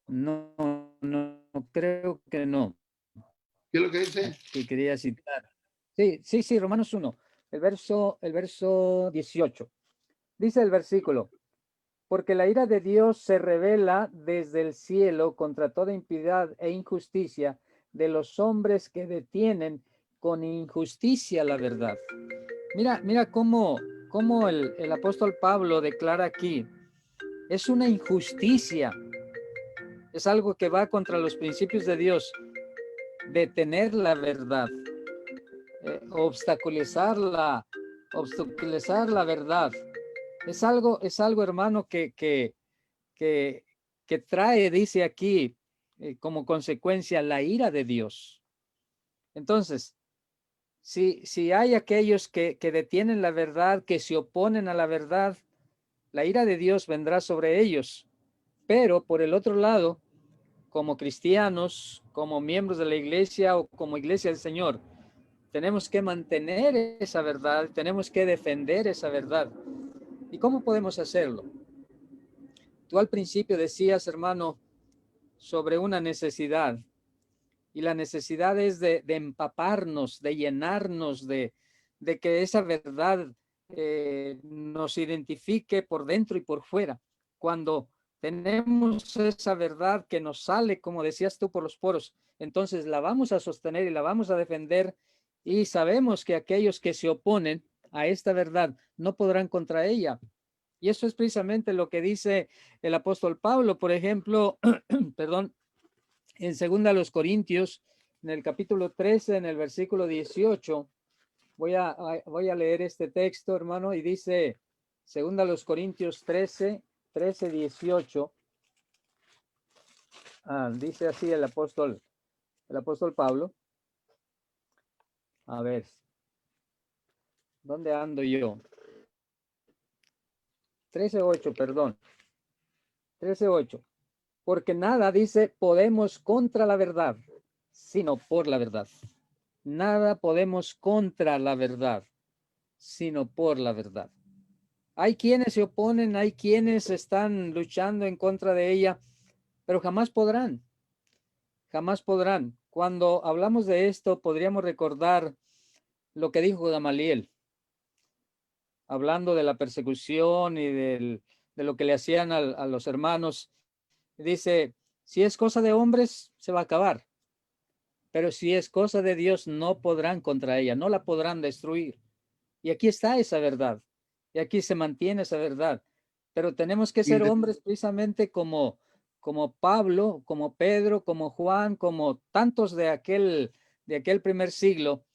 No, no, creo que no. ¿Qué es lo que dice? Que quería citar. Sí, Romanos 1, el verso 18. Dice el versículo, porque la ira de Dios se revela desde el cielo contra toda impiedad e injusticia de los hombres que detienen con injusticia la verdad. Mira cómo el apóstol Pablo declara aquí, es una injusticia, es algo que va contra los principios de Dios, detener la verdad, obstaculizar la verdad. Es algo, hermano, que trae, dice aquí, como consecuencia la ira de Dios. Entonces, si hay aquellos que detienen la verdad, que se oponen a la verdad, la ira de Dios vendrá sobre ellos. Pero por el otro lado, como cristianos, como miembros de la iglesia o como iglesia del Señor, tenemos que mantener esa verdad, tenemos que defender esa verdad. ¿Y cómo podemos hacerlo? Tú al principio decías, hermano, sobre una necesidad, y la necesidad es de empaparnos, de llenarnos, de que esa verdad nos identifique por dentro y por fuera. Cuando tenemos esa verdad que nos sale, como decías tú, por los poros, entonces la vamos a sostener y la vamos a defender, y sabemos que aquellos que se oponen a esta verdad no podrán contra ella. Y eso es precisamente lo que dice el apóstol Pablo, por ejemplo, perdón, en 2 Corintios, en el capítulo 13, en el versículo 18, voy a leer este texto, hermano, y dice 2 Corintios 13, 18, dice así el apóstol Pablo. A ver, ¿dónde ando yo? 13:8, perdón. 13:8. Porque nada, dice, podemos contra la verdad, sino por la verdad. Nada podemos contra la verdad, sino por la verdad. Hay quienes se oponen, hay quienes están luchando en contra de ella, pero jamás podrán. Jamás podrán. Cuando hablamos de esto, podríamos recordar lo que dijo Gamaliel, hablando de la persecución y de lo que le hacían a los hermanos. Dice, si es cosa de hombres, se va a acabar. Pero si es cosa de Dios, no podrán contra ella, no la podrán destruir. Y aquí está esa verdad. Y aquí se mantiene esa verdad. Pero tenemos que ser hombres precisamente como Pablo, como Pedro, como Juan, como tantos de aquel primer siglo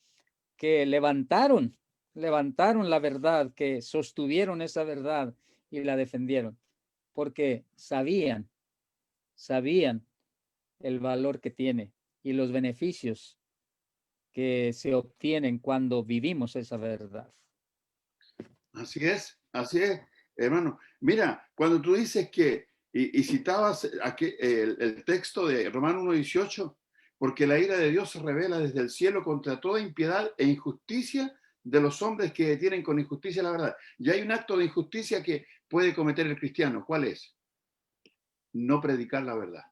que levantaron la verdad, que sostuvieron esa verdad y la defendieron, porque sabían el valor que tiene y los beneficios que se obtienen cuando vivimos esa verdad. Así es, hermano. Mira, cuando tú dices que, y citabas aquí el texto de Romanos 1:18, porque la ira de Dios se revela desde el cielo contra toda impiedad e injusticia de los hombres que detienen con injusticia la verdad. Y hay un acto de injusticia que puede cometer el cristiano. ¿Cuál es? No predicar la verdad.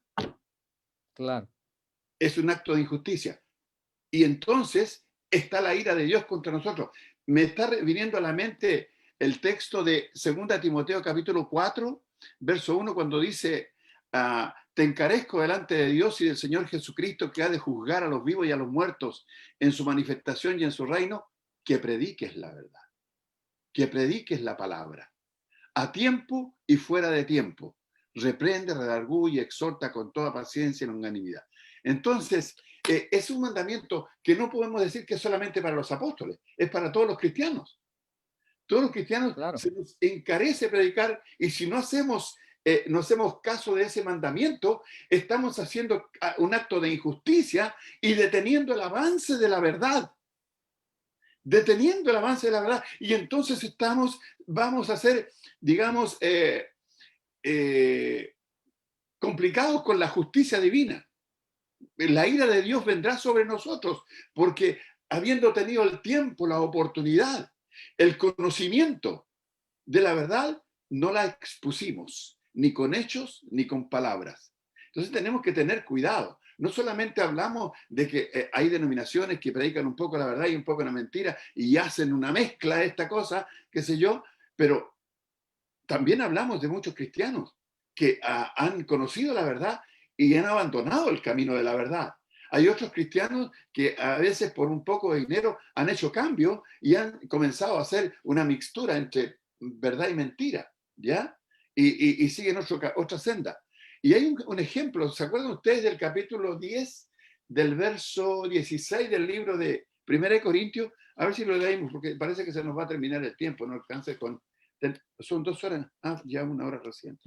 Claro. Es un acto de injusticia. Y entonces está la ira de Dios contra nosotros. Me está viniendo a la mente el texto de 2 Timoteo capítulo 4, verso 1, cuando dice, te encarezco delante de Dios y del Señor Jesucristo, que ha de juzgar a los vivos y a los muertos en su manifestación y en su reino, que prediques la verdad, que prediques la palabra, a tiempo y fuera de tiempo. Reprende, redarguye, exhorta con toda paciencia y longanimidad. Entonces, es un mandamiento que no podemos decir que es solamente para los apóstoles, es para todos los cristianos. Todos los cristianos, Claro. se nos encarece predicar, y si no hacemos caso de ese mandamiento, estamos haciendo un acto de injusticia y deteniendo el avance de la verdad. Deteniendo el avance de la verdad. Y entonces vamos a ser, digamos, complicados con la justicia divina. La ira de Dios vendrá sobre nosotros, porque habiendo tenido el tiempo, la oportunidad, el conocimiento de la verdad, no la expusimos, ni con hechos, ni con palabras. Entonces tenemos que tener cuidado. No solamente hablamos de que hay denominaciones que predican un poco la verdad y un poco la mentira y hacen una mezcla de esta cosa, qué sé yo, pero también hablamos de muchos cristianos que han conocido la verdad y han abandonado el camino de la verdad. Hay otros cristianos que a veces por un poco de dinero han hecho cambio y han comenzado a hacer una mixtura entre verdad y mentira, ¿ya? Y siguen otra senda. Y hay un ejemplo, ¿se acuerdan ustedes del capítulo 10, del verso 16 del libro de 1 Corintios? A ver si lo leímos, porque parece que se nos va a terminar el tiempo, no alcance con... Son 2 horas, ya 1 hora recién.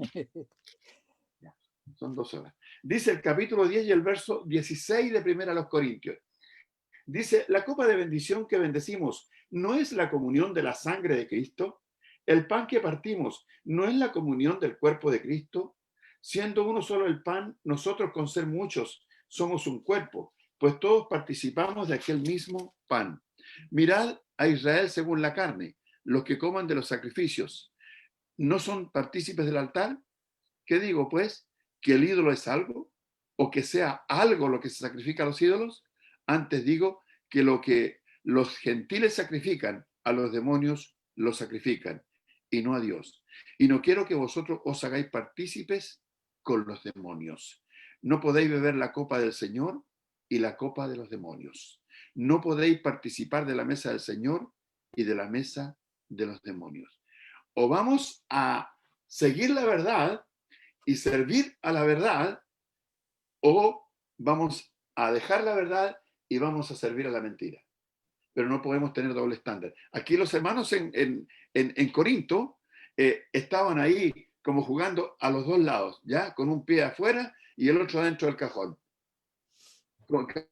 Son 2 horas. Dice el capítulo 10 y el verso 16 de 1 Corintios. Dice, la copa de bendición que bendecimos no es la comunión de la sangre de Cristo. El pan que partimos no es la comunión del cuerpo de Cristo. Siendo uno solo el pan, nosotros con ser muchos somos un cuerpo, pues todos participamos de aquel mismo pan. Mirad a Israel según la carne. Los que coman de los sacrificios, ¿no son partícipes del altar? ¿Qué digo, pues? ¿Que el ídolo es algo? ¿O que sea algo lo que se sacrifica a los ídolos? Antes digo que lo que los gentiles sacrifican, a los demonios los sacrifican, y no a Dios. Y no quiero que vosotros os hagáis partícipes con los demonios. No podéis beber la copa del Señor y la copa de los demonios. No podéis participar de la mesa del Señor y de la mesa de los demonios. O vamos a seguir la verdad y servir a la verdad, o vamos a dejar la verdad y vamos a servir a la mentira. Pero no podemos tener doble estándar. Aquí los hermanos en Corinto estaban ahí como jugando a los dos lados, ¿ya? Con un pie afuera y el otro dentro del cajón.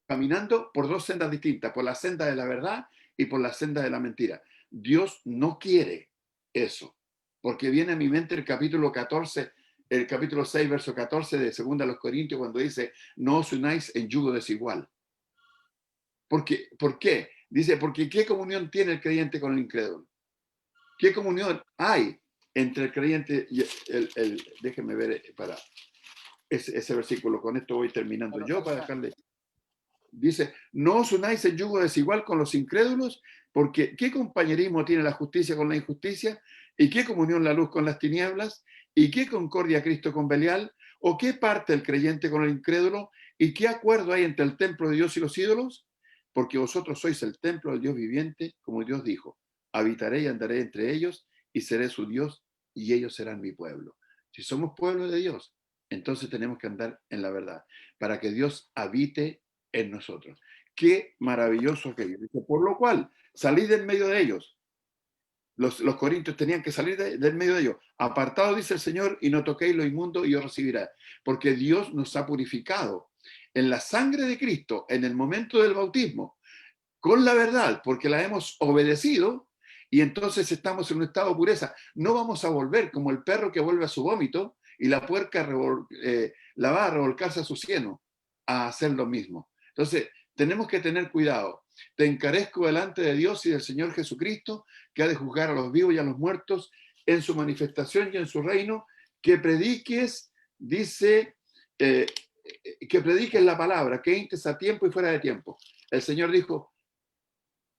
Caminando por dos sendas distintas, por la senda de la verdad y por la senda de la mentira. Dios no quiere eso. porque viene a mi mente el capítulo 14, el capítulo 6, verso 14 de 2 Corintios, cuando dice, no os unáis en yugo desigual. ¿Por qué? Dice, porque ¿qué comunión tiene el creyente con el incrédulo? ¿Qué comunión hay entre el creyente y déjenme ver para ese versículo, con esto voy terminando Bueno, yo para dejarle. Dice, no os unáis en yugo desigual con los incrédulos, porque ¿qué compañerismo tiene la justicia con la injusticia? ¿Y qué comunión la luz con las tinieblas? ¿Y qué concordia Cristo con Belial? ¿O qué parte el creyente con el incrédulo? ¿Y qué acuerdo hay entre el templo de Dios y los ídolos? Porque vosotros sois el templo del Dios viviente, como Dios dijo, habitaré y andaré entre ellos, y seré su Dios, y ellos serán mi pueblo. Si somos pueblo de Dios, entonces tenemos que andar en la verdad, para que Dios habite en nosotros. Qué maravilloso aquello. Dice, por lo cual, salid del medio de ellos. Los corintios tenían que salir del medio de ellos. Apartado, dice el Señor, y no toquéis lo inmundo, y yo recibiré. Porque Dios nos ha purificado en la sangre de Cristo, en el momento del bautismo, con la verdad, porque la hemos obedecido, y entonces estamos en un estado de pureza. No vamos a volver como el perro que vuelve a su vómito, y la puerca la va a revolcarse a su cieno, a hacer lo mismo. Entonces, tenemos que tener cuidado. Te encarezco delante de Dios y del Señor Jesucristo, que ha de juzgar a los vivos y a los muertos en su manifestación y en su reino, que prediques, dice, que prediques la palabra, que entres a tiempo y fuera de tiempo. El Señor dijo,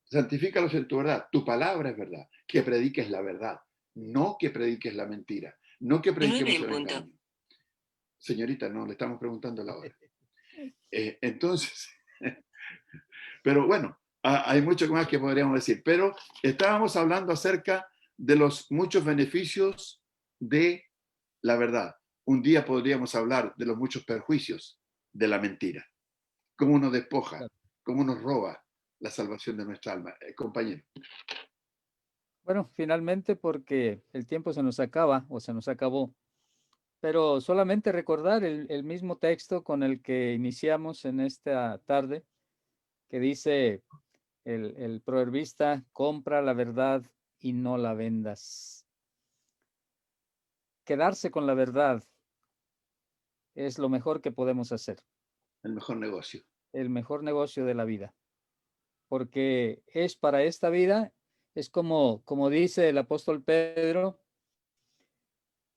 santifícalos en tu verdad, tu palabra es verdad, que prediques la verdad, no que prediques la mentira, no que prediquemos el engaño. Señorita, no, le estamos preguntando la hora. Entonces, pero bueno, hay mucho más que podríamos decir, pero estábamos hablando acerca de los muchos beneficios de la verdad. Un día podríamos hablar de los muchos perjuicios de la mentira, cómo nos despoja, cómo nos roba la salvación de nuestra alma. Compañero. Bueno, finalmente porque el tiempo se nos acaba o se nos acabó, pero solamente recordar el mismo texto con el que iniciamos en esta tarde, que dice el proverbista, compra la verdad y no la vendas. Quedarse con la verdad es lo mejor que podemos hacer. El mejor negocio. El mejor negocio de la vida. Porque es para esta vida, es como dice el apóstol Pedro,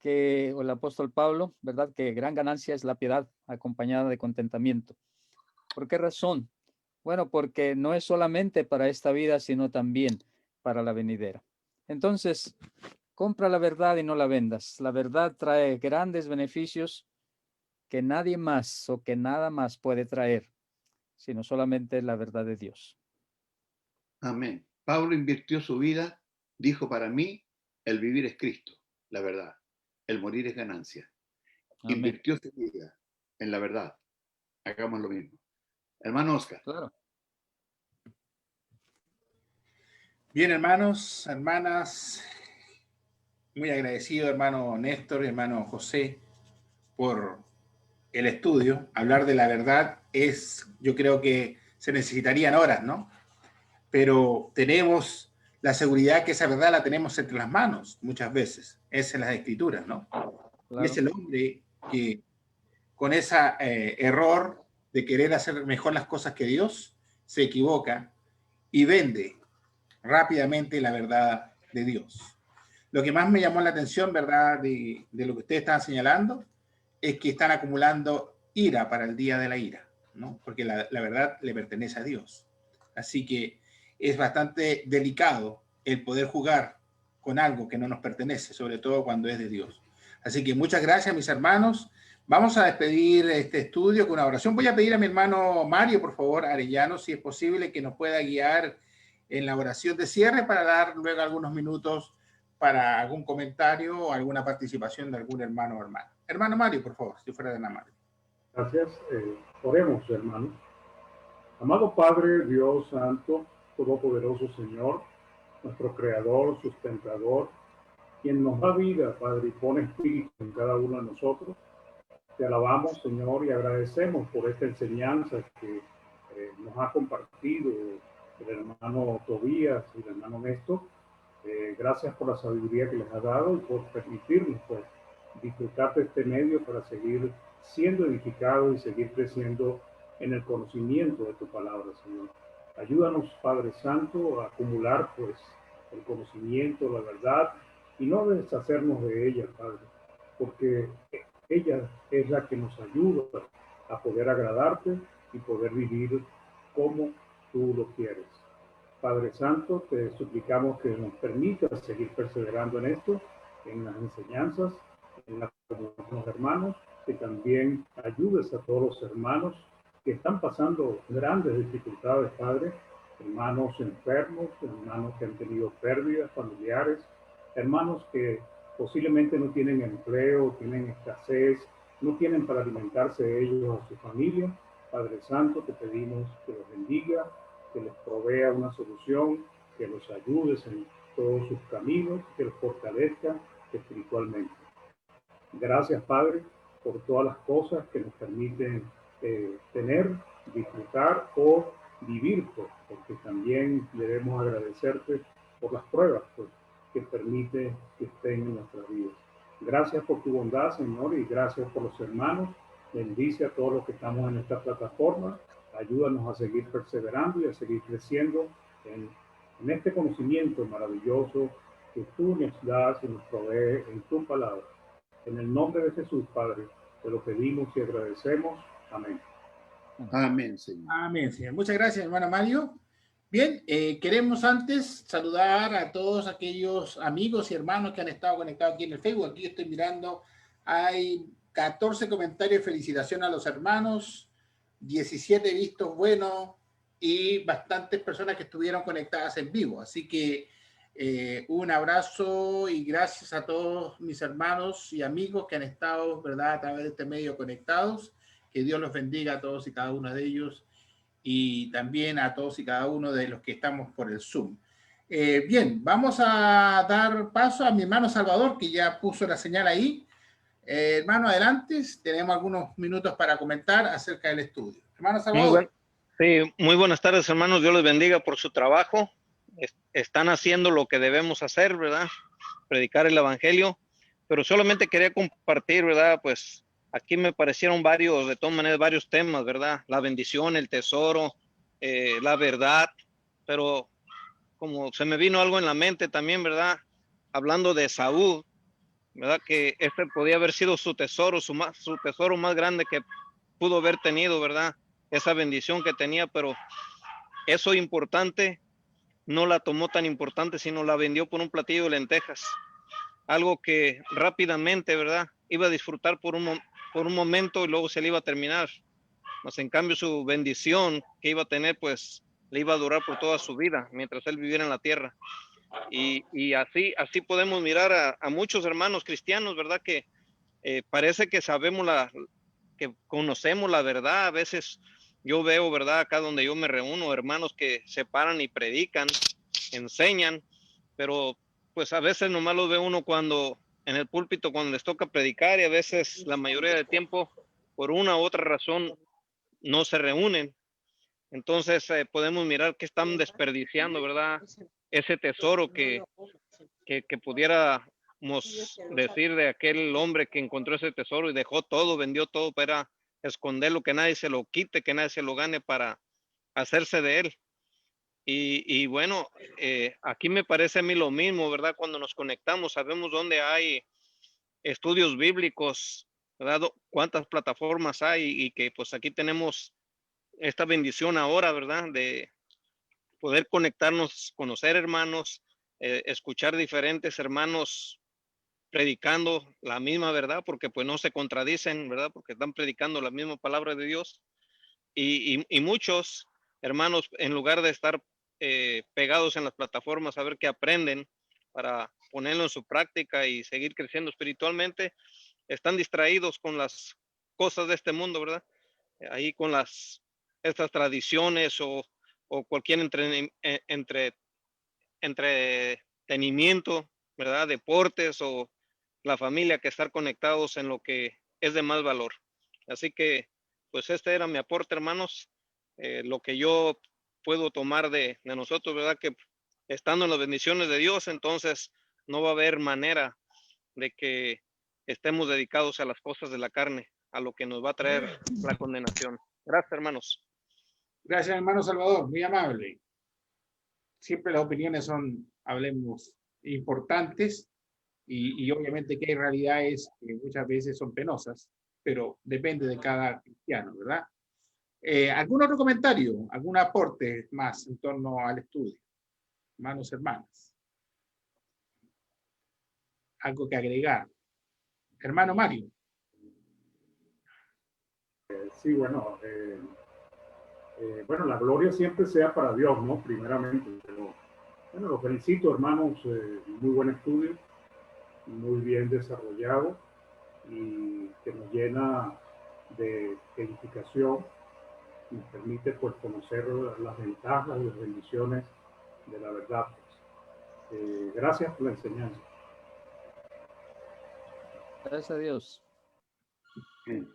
o el apóstol Pablo, ¿verdad? Que gran ganancia es la piedad acompañada de contentamiento. ¿Por qué razón? Bueno, porque no es solamente para esta vida, sino también para la venidera. Entonces, compra la verdad y no la vendas. La verdad trae grandes beneficios que nadie más o que nada más puede traer, sino solamente la verdad de Dios. Amén. Pablo invirtió su vida, dijo, para mí el vivir es Cristo, la verdad. El morir es ganancia. Amén. Invirtió su vida en la verdad. Hagamos lo mismo. Hermano Oscar. Claro. Bien, hermanos, hermanas, muy agradecido, hermano Néstor y hermano José, por el estudio. Hablar de la verdad yo creo que se necesitarían horas, ¿no? Pero tenemos la seguridad que esa verdad la tenemos entre las manos muchas veces. Es en las escrituras, ¿no? Claro. Y es el hombre que con ese error de querer hacer mejor las cosas que Dios, se equivoca y vende rápidamente la verdad de Dios. Lo que más me llamó la atención, ¿verdad?, de lo que ustedes están señalando, es que están acumulando ira para el día de la ira, ¿no? Porque la verdad le pertenece a Dios. Así que es bastante delicado el poder jugar con algo que no nos pertenece, sobre todo cuando es de Dios. Así que muchas gracias, mis hermanos. Vamos a despedir este estudio con una oración. Voy a pedir a mi hermano Mario, por favor, Arellano, si es posible, que nos pueda guiar en la oración de cierre para dar luego algunos minutos para algún comentario o alguna participación de algún hermano o hermana. Hermano Mario, por favor, si fuera de la Mario. Gracias. Oremos, hermanos. Amado Padre, Dios Santo, Todopoderoso Señor, nuestro Creador, Sustentador, quien nos da vida, Padre, y pone espíritu en cada uno de nosotros. Te alabamos, Señor, y agradecemos por esta enseñanza que nos ha compartido el hermano Tobías y el hermano Néstor. Gracias por la sabiduría que les has dado y por permitirnos pues, disfrutar de este medio para seguir siendo edificados y seguir creciendo en el conocimiento de tu palabra, Señor. Ayúdanos, Padre Santo, a acumular pues el conocimiento, la verdad, y no deshacernos de ella, Padre, porque ella es la que nos ayuda a poder agradarte y poder vivir como tú lo quieres. Padre Santo, te suplicamos que nos permitas seguir perseverando en esto, en las enseñanzas, en la comunión con los hermanos, que también ayudes a todos los hermanos que están pasando grandes dificultades, Padre, hermanos enfermos, hermanos que han tenido pérdidas familiares, hermanos que posiblemente no tienen empleo, tienen escasez, no tienen para alimentarse ellos a su familia. Padre Santo, te pedimos que los bendiga, que les provea una solución, que los ayudes en todos sus caminos, que los fortalezca espiritualmente. Gracias, Padre, por todas las cosas que nos permiten tener, disfrutar o vivir, pues, porque también debemos agradecerte por las pruebas pues, que permite que estén en nuestras vidas. Gracias por tu bondad, Señor, y gracias por los hermanos. Bendice a todos los que estamos en esta plataforma. Ayúdanos a seguir perseverando y a seguir creciendo en este conocimiento maravilloso que tú nos das y nos provees en tu palabra. En el nombre de Jesús, Padre, te lo pedimos y agradecemos. Amén. Amén, Señor. Amén, Señor. Muchas gracias, hermano Mario. Bien, queremos antes saludar a todos aquellos amigos y hermanos que han estado conectados aquí en el Facebook. Aquí estoy mirando, hay 14 comentarios de felicitación a los hermanos, 17 vistos buenos y bastantes personas que estuvieron conectadas en vivo. Así que un abrazo y gracias a todos mis hermanos y amigos que han estado, ¿verdad?, a través de este medio conectados. Que Dios los bendiga a todos y cada uno de ellos y también a todos y cada uno de los que estamos por el Zoom. Bien, vamos a dar paso a mi hermano Salvador, que ya puso la señal ahí. Hermano, adelante, tenemos algunos minutos para comentar acerca del estudio. Hermano Salvador. Muy buenas tardes, hermanos. Dios les bendiga por su trabajo. Están haciendo lo que debemos hacer, ¿verdad? Predicar el evangelio, pero solamente quería compartir, ¿verdad? Pues aquí me parecieron varios, de todas maneras, varios temas, ¿verdad? La bendición, el tesoro, la verdad, pero como se me vino algo en la mente también, ¿verdad? Hablando de Saúl, ¿verdad? Que este podía haber sido su tesoro, su tesoro más grande que pudo haber tenido, ¿verdad? Esa bendición que tenía, pero eso importante no la tomó tan importante, sino la vendió por un platillo de lentejas. Algo que rápidamente, ¿verdad? Iba a disfrutar por un momento y luego se le iba a terminar. Mas en cambio su bendición que iba a tener, pues le iba a durar por toda su vida, mientras él viviera en la tierra. Y así podemos mirar a muchos hermanos cristianos, ¿verdad? Que parece que sabemos que conocemos la verdad. A veces yo veo, ¿verdad? Acá donde yo me reúno, hermanos que se paran y predican, enseñan, pero pues a veces nomás los ve uno cuando en el púlpito, cuando les toca predicar, y a veces la mayoría del tiempo, por una u otra razón, no se reúnen. Entonces podemos mirar que están desperdiciando, ¿verdad? Ese tesoro que pudiéramos decir de aquel hombre que encontró ese tesoro y dejó todo, vendió todo para esconderlo, que nadie se lo quite, que nadie se lo gane para hacerse de él. Y bueno, aquí me parece a mí lo mismo, ¿verdad? Cuando nos conectamos, sabemos dónde hay estudios bíblicos, ¿verdad? Cuántas plataformas hay y que pues aquí tenemos esta bendición ahora, ¿verdad? De poder conectarnos, conocer hermanos, escuchar diferentes hermanos predicando la misma verdad, porque pues no se contradicen, ¿verdad? Porque están predicando la misma palabra de Dios. Y muchos hermanos, en lugar de estar pegados en las plataformas a ver qué aprenden para ponerlo en su práctica y seguir creciendo espiritualmente, están distraídos con las cosas de este mundo, ¿verdad? Ahí con estas tradiciones o cualquier entretenimiento, ¿verdad? Deportes o la familia, que estar conectados en lo que es de más valor. Así que, pues este era mi aporte, hermanos. Lo que yo puedo tomar de nosotros, ¿verdad? Que estando en las bendiciones de Dios, entonces no va a haber manera de que estemos dedicados a las cosas de la carne, a lo que nos va a traer la condenación. Gracias, hermanos. Gracias, hermano Salvador, muy amable. Siempre las opiniones son, hablemos, importantes y obviamente que hay realidades que muchas veces son penosas, pero depende de cada cristiano, ¿verdad? ¿Algún otro comentario, algún aporte más en torno al estudio? Hermanos, hermanas. Algo que agregar. Hermano Mario. Sí, bueno, bueno, la gloria siempre sea para Dios, ¿no? Primeramente, pero bueno, los felicito, hermanos, muy buen estudio, muy bien desarrollado y que nos llena de edificación, nos permite pues conocer las ventajas y las bendiciones de la verdad. Gracias por la enseñanza. Gracias a Dios. Bien.